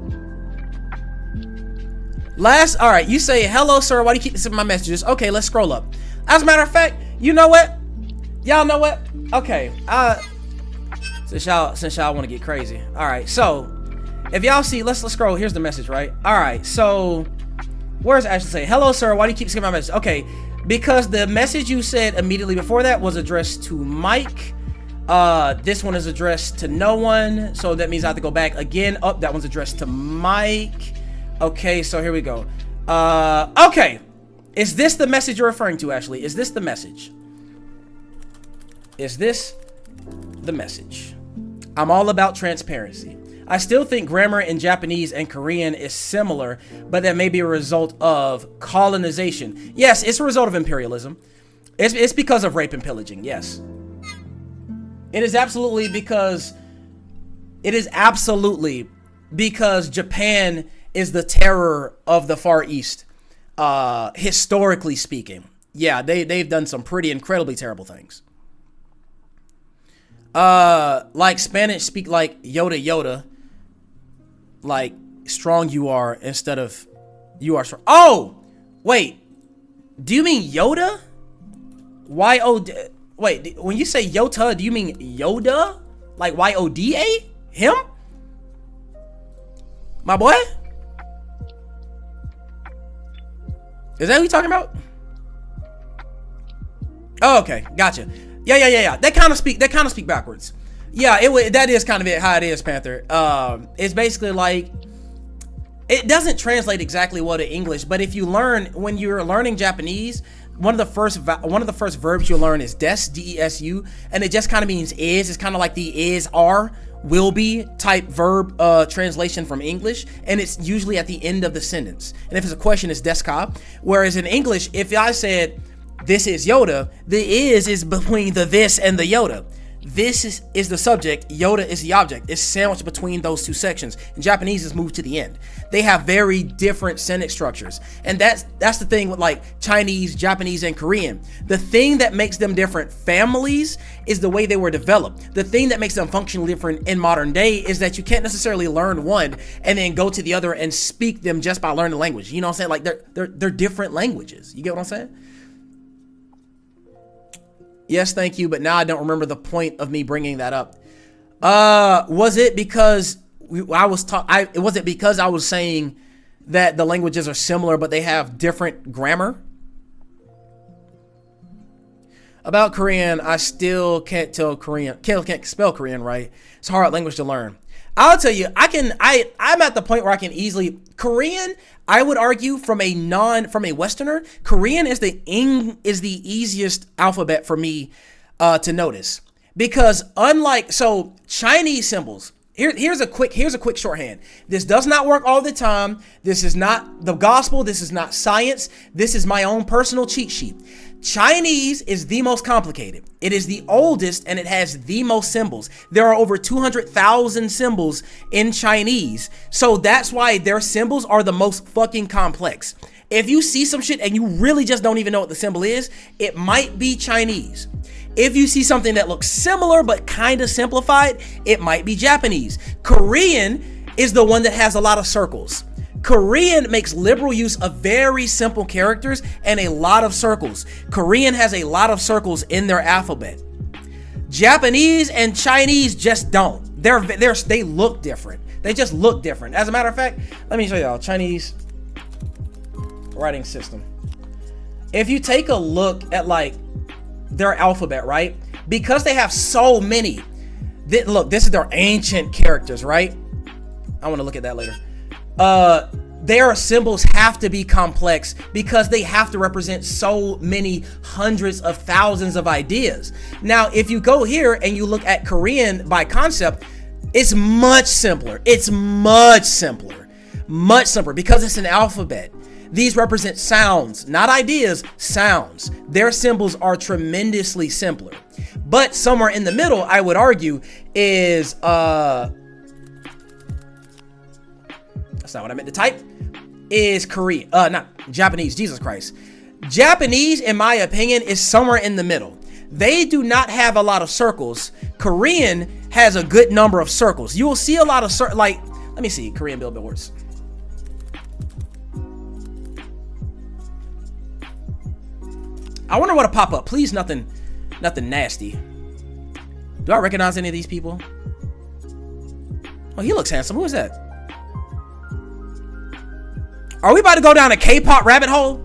All right, you say, hello, sir. Why do you keep sending my messages? Okay, let's scroll up. As a matter of fact, you know what? Y'all know what? Okay, since y'all want to get crazy. All right, so if y'all see, let's scroll. Here's the message, right? All right, so where's Ashley say, hello, sir. Why do you keep skipping my message? Okay, because the message you said immediately before that was addressed to Mike. This one is addressed to no one, so that means I have to go back again. Oh, that one's addressed to Mike. Okay, so here we go. Okay. Is this the message you're referring to, Ashley? Is this the message? Is this the message? I'm all about transparency. I still think grammar in Japanese and Korean is similar, but that may be a result of colonization. Yes, it's a result of imperialism. It's because of rape and pillaging, yes. It is absolutely because Japan is the terror of the Far East, historically speaking. yeah, they've done some pretty incredibly terrible things. Like Spanish speak like Yoda Yoda, like strong you are instead of you are strong. Oh, wait, do you mean Yoda? Y-O-D, wait, when you say Yota, do you mean Yoda? Like Y-O-D-A? Him? My boy? Is that who you talking about? Oh, okay, gotcha. Yeah. They kind of speak backwards. Yeah, that is kind of how it is, Panther. It's basically like, it doesn't translate exactly well to English, but if you learn, when you're learning Japanese, one of the first verbs you'll learn is des, D-E-S-U, and it just kind of means is. It's kind of like the is, are, will be type verb translation from English, and it's usually at the end of the sentence. And if it's a question, it's desu ka. Whereas in English, if I said, this is Yoda, the is between the this and the Yoda. This is the subject, Yoda is the object. It's sandwiched between those two sections. In Japanese, it's moved to the end. They have very different sentence structures. And that's the thing with like Chinese, Japanese, and Korean. The thing that makes them different families is the way they were developed. The thing that makes them functionally different in modern day is that you can't necessarily learn one and then go to the other and speak them just by learning the language. You know what I'm saying? Like they're different languages. You get what I'm saying? Yes, thank you, but now I don't remember the point of me bringing that up. Was it because was it because I was saying that the languages are similar, but they have different grammar? About Korean, I still can't spell Korean right. It's a hard language to learn. I'll tell you, I'm at the point where I can easily, Korean, I would argue from a Westerner, Korean is the easiest alphabet for me to notice, because unlike, so Chinese symbols, here's a quick shorthand. This does not work all the time. This is not the gospel. This is not science. This is my own personal cheat sheet. Chinese is the most complicated. It is the oldest and it has the most symbols. There are over 200,000 symbols in Chinese. So that's why their symbols are the most fucking complex. If you see some shit and you really just don't even know what the symbol is, it might be Chinese. If you see something that looks similar but kind of simplified, it might be Japanese. Korean is the one that has a lot of circles. Korean makes liberal use of very simple characters and a lot of circles. Korean has a lot of circles in their alphabet. Japanese and Chinese just don't. They look different. They just look different. As a matter of fact, let me show y'all Chinese writing system. If you take a look at like their alphabet, right? Because they have so many. Look, this is their ancient characters, right? I want to look at that later. Their symbols have to be complex because they have to represent so many hundreds of thousands of ideas. Now, if you go here and you look at Korean by concept, it's much simpler. It's much simpler because it's an alphabet. These represent sounds, not ideas, sounds. Their symbols are tremendously simpler. But somewhere in the middle, I would argue, is that's not what I meant to type, is Korean, not Japanese, Jesus Christ. Japanese, in my opinion, is somewhere in the middle. They do not have a lot of circles. Korean has a good number of circles. You will see a lot of, like, let me see, Korean billboards. I wonder what'll pop up. Please, nothing nasty. Do I recognize any of these people? Oh, he looks handsome. Who is that? Are we about to go down a K-pop rabbit hole?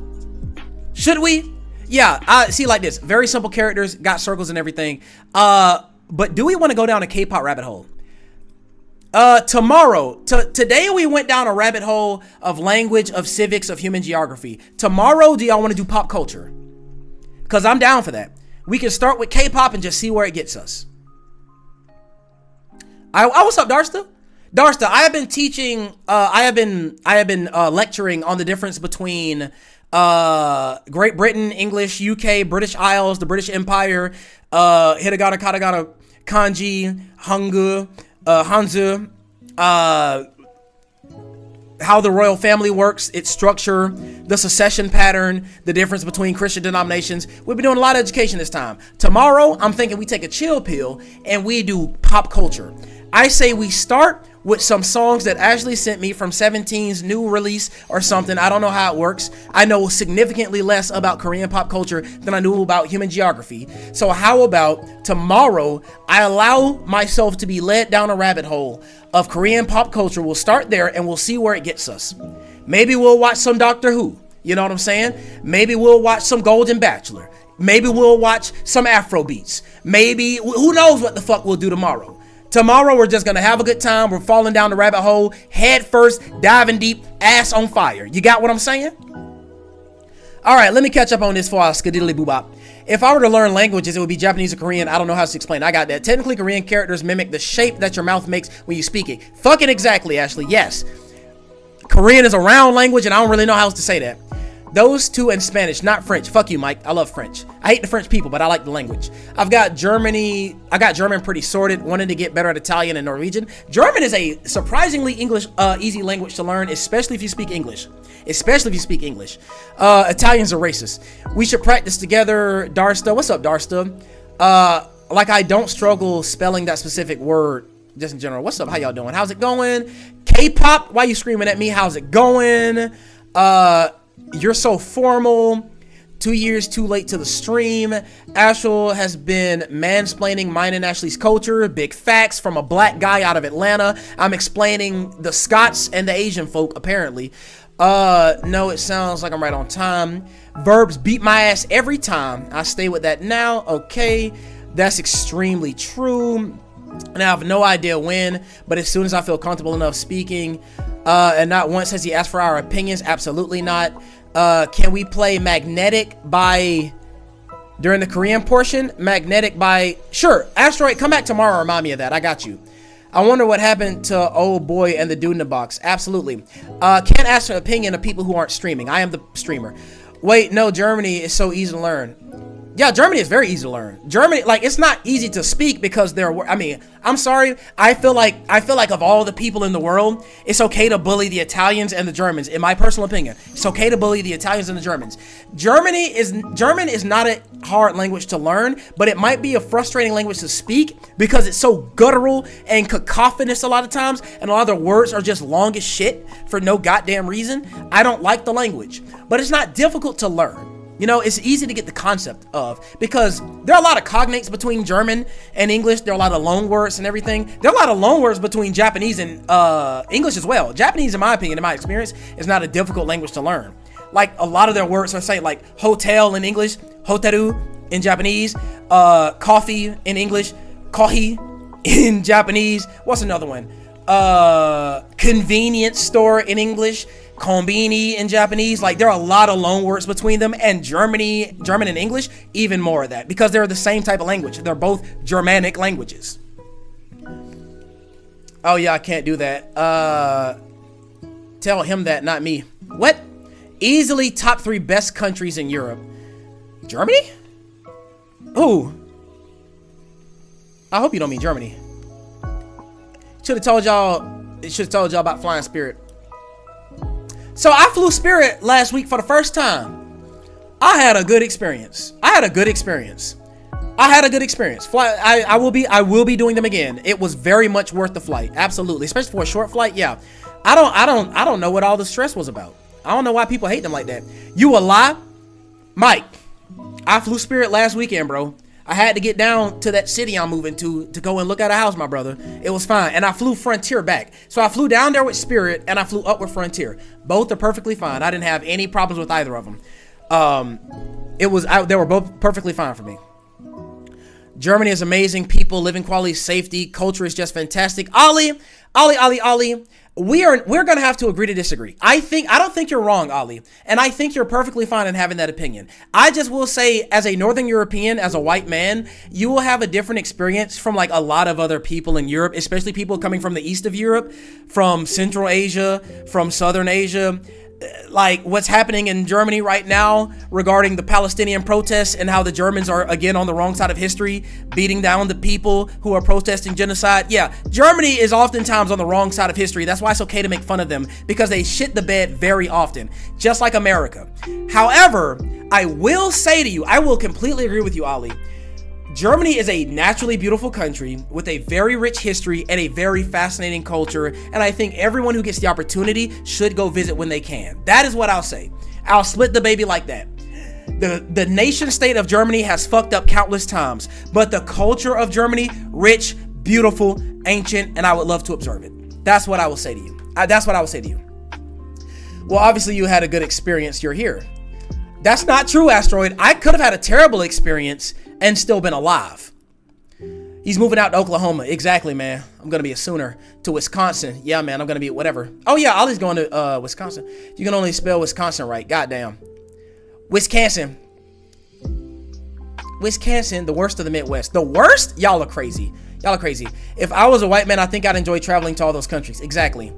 Should we? Yeah, I see, like this. Very simple characters, got circles and everything. But do we want to go down a K-pop rabbit hole? Today we went down a rabbit hole of language, of civics, of human geography. Tomorrow, do y'all want to do pop culture? Because I'm down for that. We can start with K-pop and just see where it gets us. What's up, Darsta? Darsta, I have been teaching, I have been lecturing on the difference between Great Britain, English, UK, British Isles, the British Empire, hiragana, katakana, kanji, hangu, hanzu, how the royal family works, its structure, the succession pattern, the difference between Christian denominations. We'll be doing a lot of education this time. Tomorrow, I'm thinking we take a chill pill and we do pop culture. I say we start with some songs that Ashley sent me from 17's new release or something. I don't know how it works. I know significantly less about Korean pop culture than I knew about human geography. So how about tomorrow I allow myself to be led down a rabbit hole of Korean pop culture. We'll start there and we'll see where it gets us. Maybe we'll watch some Doctor Who. You know what I'm saying? Maybe we'll watch some Golden Bachelor. Maybe we'll watch some Afro beats. Maybe, who knows what the fuck we'll do tomorrow. Tomorrow, we're just going to have a good time. We're falling down the rabbit hole, head first, diving deep, ass on fire. You got what I'm saying? All right, let me catch up on this for us. Skadiddly boobop. If I were to learn languages, it would be Japanese or Korean. I don't know how to explain. I got that. Technically, Korean characters mimic the shape that your mouth makes when you speak it. Fucking exactly, Ashley. Yes. Korean is a round language, and I don't really know how else to say that. Those two and Spanish, not French. Fuck you, Mike. I love French. I hate the French people, but I like the language. I got German pretty sorted. Wanted to get better at Italian and Norwegian. German is a surprisingly easy language to learn, especially if you speak English. Italians are racist. We should practice together. Darsta, what's up, Darsta? Like I don't struggle spelling that specific word. Just in general. What's up? How y'all doing? How's it going? K-pop, why you screaming at me? How's it going? You're so formal. 2 years too late to the stream. Ashel has been mansplaining mine and Ashley's culture. Big facts from a black guy out of Atlanta. I'm explaining the Scots and the Asian folk, apparently. No, it sounds like I'm right on time. Verbs beat my ass every time. I stay with that now. Okay, that's extremely true. And I have no idea when, but as soon as I feel comfortable enough speaking, and not once has he asked for our opinions. Absolutely not. Can we play Magnetic by during the Korean portion? Magnetic by, sure. Asteroid, come back tomorrow. Remind me of that. I got you. I wonder what happened to old boy and the dude in the box. Absolutely. Can't ask for an opinion of people who aren't streaming. I am the streamer. Wait, no, Germany is so easy to learn. Yeah, Germany is very easy to learn. Germany, like, it's not easy to speak because I mean, I'm sorry. I feel like of all the people in the world, it's okay to bully the Italians and the Germans. In my personal opinion, it's okay to bully the Italians and the Germans. German is not a hard language to learn, but it might be a frustrating language to speak because it's so guttural and cacophonous a lot of times, and a lot of the words are just long as shit for no goddamn reason. I don't like the language, but it's not difficult to learn. You know, it's easy to get the concept of, because there are a lot of cognates between German and English. There are a lot of loan words and everything. There are a lot of loan words between Japanese and English as well. Japanese, in my opinion, in my experience, is not a difficult language to learn. Like, a lot of their words are saying, like, hotel in English, hoteru in Japanese, coffee in English, kohi in Japanese. What's another one? Convenience store in English, konbini in Japanese. Like, there are a lot of loan words between them, and German and English, even more of that, because they're the same type of language. They're both Germanic languages. Oh yeah, I can't do that. Tell him that, not me. What? Easily top 3 best countries in Europe. Germany? Ooh. I hope you don't mean Germany. Should have told y'all about flying Spirit. So I flew Spirit last week for the first time. I had a good experience. I will be doing them again. It was very much worth the flight. Absolutely. Especially for a short flight. Yeah. I don't know what all the stress was about. I don't know why people hate them like that. You a lie? Mike, I flew Spirit last weekend, bro. I had to get down to that city I'm moving to go and look at a house, my brother. It was fine. And I flew Frontier back. So I flew down there with Spirit and I flew up with Frontier. Both are perfectly fine. I didn't have any problems with either of them. They were both perfectly fine for me. Germany is amazing. People, living quality, safety, culture is just fantastic. Ollie, we're gonna have to agree to disagree. I don't think you're wrong, Ali, and I think you're perfectly fine in having that opinion. I just will say, as a Northern European, as a white man, you will have a different experience from like a lot of other people in Europe, especially people coming from the east of Europe, from Central Asia, from Southern Asia. like what's happening in Germany right now regarding the Palestinian protests and how the Germans are again on the wrong side of history, beating down the people who are protesting genocide. Yeah, Germany is oftentimes on the wrong side of history. That's why it's okay to make fun of them, because they shit the bed very often, just like America. However, I will say to you, I will completely agree with you, Ali. Germany is a naturally beautiful country with a very rich history and a very fascinating culture, and I think everyone who gets the opportunity should go visit when they can. That is what I'll say. I'll split the baby like that. The nation state of Germany has fucked up countless times, but the culture of Germany, rich, beautiful, ancient, and I would love to observe it. That's what I will say to you. That's what I will say to you. Well, obviously you had a good experience. You're here. That's not true, Asteroid. I could have had a terrible experience and still been alive. He's moving out to Oklahoma. Exactly, man. I'm going to be a Sooner. To Wisconsin. Yeah, man. I'm going to be whatever. Oh, yeah. Ollie's going to Wisconsin. You can only spell Wisconsin right. Goddamn. Wisconsin. Wisconsin, the worst of the Midwest. The worst? Y'all are crazy. Y'all are crazy. If I was a white man, I think I'd enjoy traveling to all those countries. Exactly.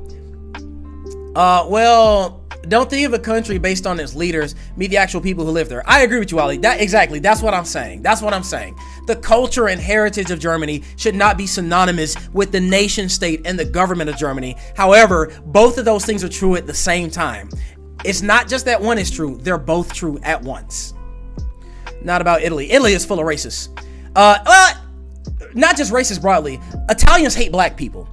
Well, don't think of a country based on its leaders, meet the actual people who live there. I agree with you, Ali. Exactly. That's what I'm saying. That's what I'm saying. The culture and heritage of Germany should not be synonymous with the nation state and the government of Germany. However, both of those things are true at the same time. It's not just that one is true. They're both true at once. Not about Italy. Italy is full of racists. Well, not just racist broadly. Italians hate black people.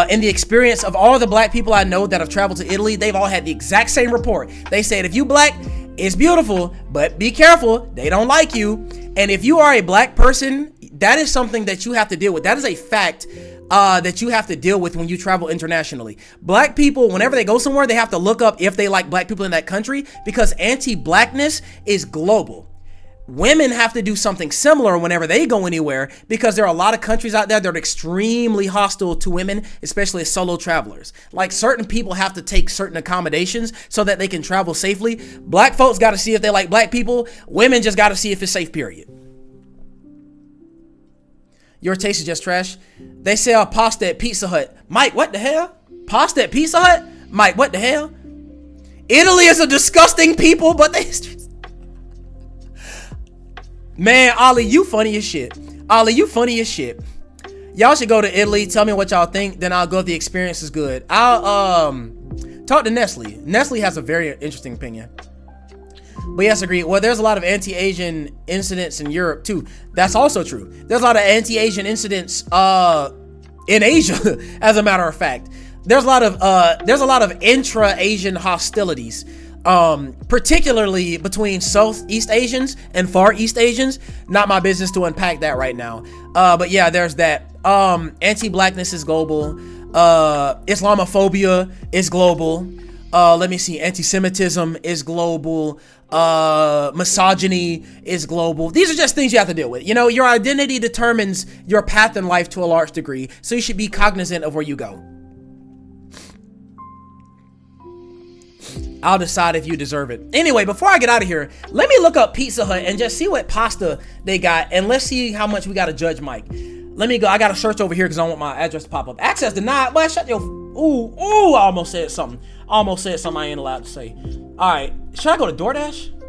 In the experience of all the black people I know that have traveled to Italy, they've all had the exact same report. They said, if you black, it's beautiful, but be careful, they don't like you. And if you are a black person, that is something that you have to deal with. That is a fact that you have to deal with when you travel internationally. Black people, whenever they go somewhere, they have to look up if they like black people in that country, because anti-blackness is global. Women have to do something similar whenever they go anywhere, because there are a lot of countries out there that are extremely hostile to women, especially as solo travelers. Like, certain people have to take certain accommodations so that they can travel safely. Black folks got to see if they like black people. Women just got to see if it's safe, period. Your taste is just trash. They sell pasta at Pizza Hut. Mike, what the hell? Pasta at Pizza Hut? Mike, what the hell? Italy is a disgusting people, but they... Man, Ollie, you funny as shit. Ollie, you funny as shit. Y'all should go to Italy. Tell me what y'all think. Then I'll go if the experience is good. I'll talk to Nestle. Nestle has a very interesting opinion. But yes, agree. Well, there's a lot of anti-Asian incidents in Europe too. That's also true. There's a lot of anti-Asian incidents in Asia, as a matter of fact. There's a lot of intra-Asian hostilities. Particularly between Southeast Asians and Far East Asians. Not my business to unpack that right now. But yeah, there's that. Anti-blackness is global. Islamophobia is global. Let me see. Anti-Semitism is global. Misogyny is global. These are just things you have to deal with. You know, your identity determines your path in life to a large degree. So you should be cognizant of where you go. I'll decide if you deserve it. Anyway, before I get out of here, let me look up Pizza Hut and just see what pasta they got, and let's see how much we got to judge Mike. Let me go. I got to search over here because I don't want my address to pop up. Access denied. Boy, shut your... Ooh, I almost said something. I ain't allowed to say. All right. Should I go to DoorDash?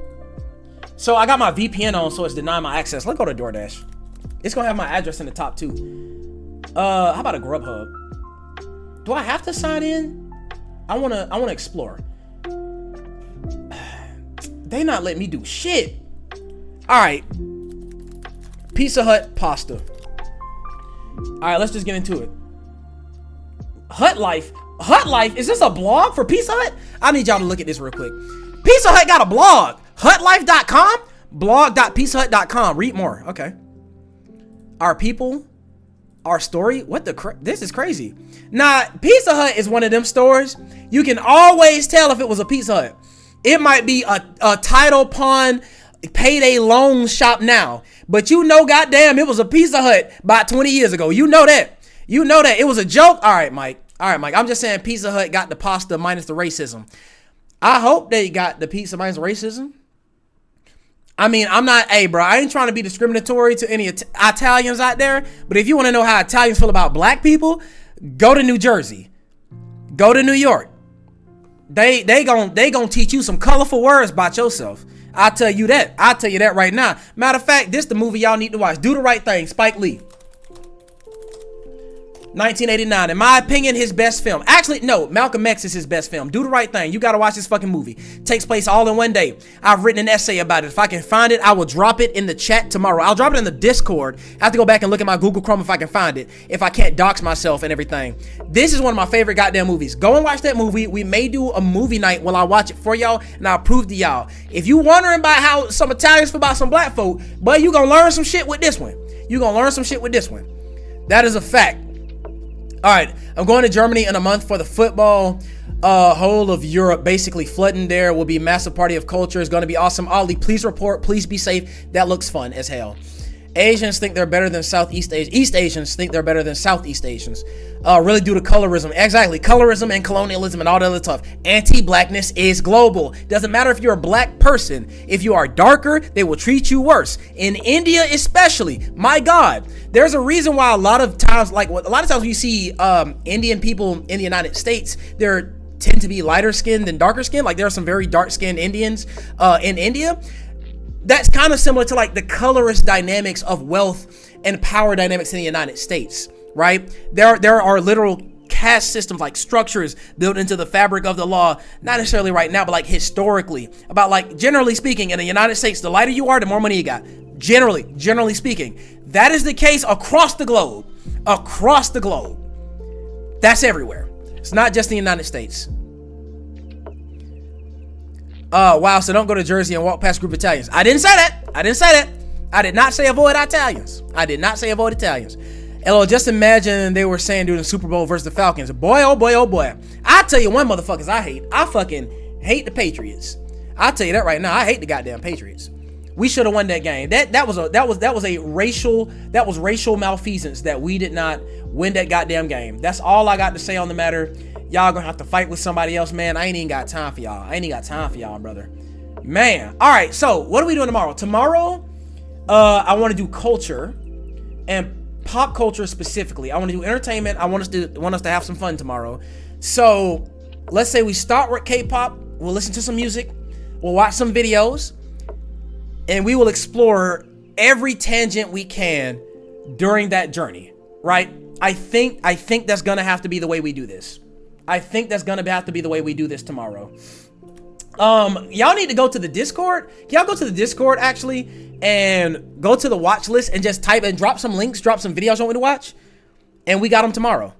So I got my VPN on, so it's denying my access. Let's go to DoorDash. It's going to have my address in the top too. How about a Grubhub? Do I have to sign in? I want to explore. They not letting me do shit. All right. Pizza Hut pasta. All right, let's just get into it. Hut Life. Is this a blog for Pizza Hut? I need y'all to look at this real quick. Pizza Hut got a blog. Hutlife.com? Blog.pizzahut.com. Read more. Okay. Our people. Our story. What the this is crazy. Now, Pizza Hut is one of them stores. You can always tell if it was a Pizza Hut. It might be a title pawn payday loan shop now, but you know, goddamn, it was a Pizza Hut about 20 years ago. You know that. It was a joke. All right, Mike. I'm just saying Pizza Hut got the pasta minus the racism. I hope they got the pizza minus the racism. I mean, I ain't trying to be discriminatory to any Italians out there, but if you want to know how Italians feel about black people, go to New Jersey. Go to New York. They gonna teach you some colorful words about yourself. I'll tell you that. I'll tell you that right now. Matter of fact, this the movie y'all need to watch. Do the Right Thing, Spike Lee. 1989. In my opinion, his best film. Actually, no, Malcolm X is his best film. Do the Right Thing. You gotta watch this fucking movie. Takes place all in one day. I've written an essay about it. If I can find it, I will drop it in the chat tomorrow. I'll drop it in the Discord. I have to go back and look at my Google Chrome if I can find it. If I can't dox myself and everything. This is one of my favorite goddamn movies. Go and watch that movie. We may do a movie night while I watch it for y'all, and I'll prove to y'all. If you wondering about how some Italians feel about some black folk, but you gonna learn some shit with this one. You gonna learn some shit with this one. That is a fact. All right, I'm going to Germany in a month for the football. Whole of Europe basically flooding there. Will be a massive party of culture. It's going to be awesome. Ollie, please report. Please be safe. That looks fun as hell. Asians think they're better than Southeast Asians. East Asians think they're better than Southeast Asians. Really due to colorism. Exactly. Colorism and colonialism and all that other stuff. Anti-blackness is global. Doesn't matter if you're a black person. If you are darker, they will treat you worse. In India especially. My God. There's a reason why a lot of times when you see Indian people in the United States, they're tend to be lighter skinned than darker skinned. Like there are some very dark skinned Indians in India. That's kind of similar to like the colorist dynamics of wealth and power dynamics in the United States, right? There are literal caste systems, like structures built into the fabric of the law, not necessarily right now, but like historically, about like generally speaking, in the United States, the lighter you are, the more money you got. Generally speaking, that is the case across the globe. Across the globe. That's everywhere. It's not just the United States. Wow, so don't go to Jersey and walk past group of Italians. I didn't say that. I did not say avoid Italians. LOL, just imagine they were saying during the Super Bowl versus the Falcons. Boy, oh boy, oh boy. I'll tell you one motherfuckers I hate. I fucking hate the Patriots. I'll tell you that right now. I hate the goddamn Patriots. We should have won that game. That was racial malfeasance that we did not win that goddamn game. That's all I got to say on the matter. Y'all gonna have to fight with somebody else, man. I ain't even got time for y'all. Brother. Man. All right. So what are we doing tomorrow? Tomorrow, I want to do culture and pop culture specifically. I want to do entertainment. I want us to have some fun tomorrow. So let's say we start with K-pop. We'll listen to some music. We'll watch some videos, and we will explore every tangent we can during that journey. Right? I think that's gonna have to be the way we do this. Tomorrow. Y'all need to go to the Discord. Can y'all go to the Discord actually and go to the watch list and just type and drop some links, drop some videos you want me to watch, and we got them tomorrow.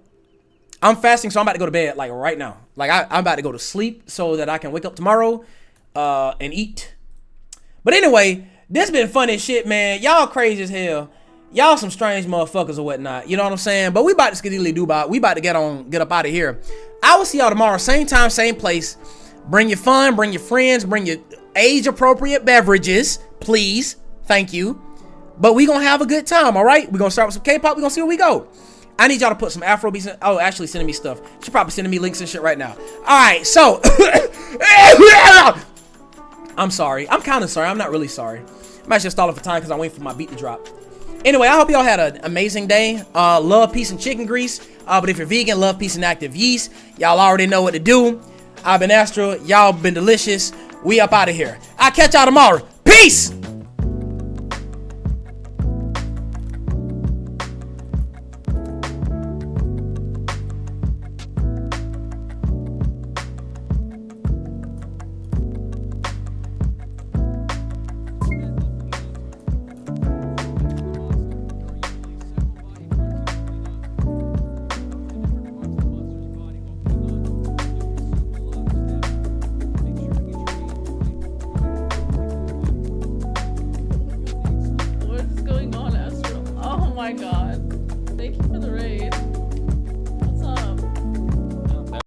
I'm fasting, so I'm about to go to bed like right now. Like I'm about to go to sleep so that I can wake up tomorrow and eat. But anyway, this been fun as shit, man. Y'all crazy as hell. Y'all some strange motherfuckers or whatnot. You know what I'm saying? But we about to skedaddly do about. We about to get up out of here. I will see y'all tomorrow, same time, same place. Bring your fun, bring your friends, bring your age-appropriate beverages, please. Thank you. But we gonna have a good time, all right? We gonna start with some K-pop. We gonna see where we go. I need y'all to put some Afro beats in. Oh, Ashley sending me stuff. She's probably sending me links and shit right now. All right, so I'm sorry. I'm kind of sorry. I'm not really sorry. I'm actually stalling for time because I'm waiting for my beat to drop. Anyway, I hope y'all had an amazing day. Love, peace, and chicken grease. But if you're vegan, love, peace, and active yeast. Y'all already know what to do. I've been Astro. Y'all been delicious. We up out of here. I'll catch y'all tomorrow. Peace!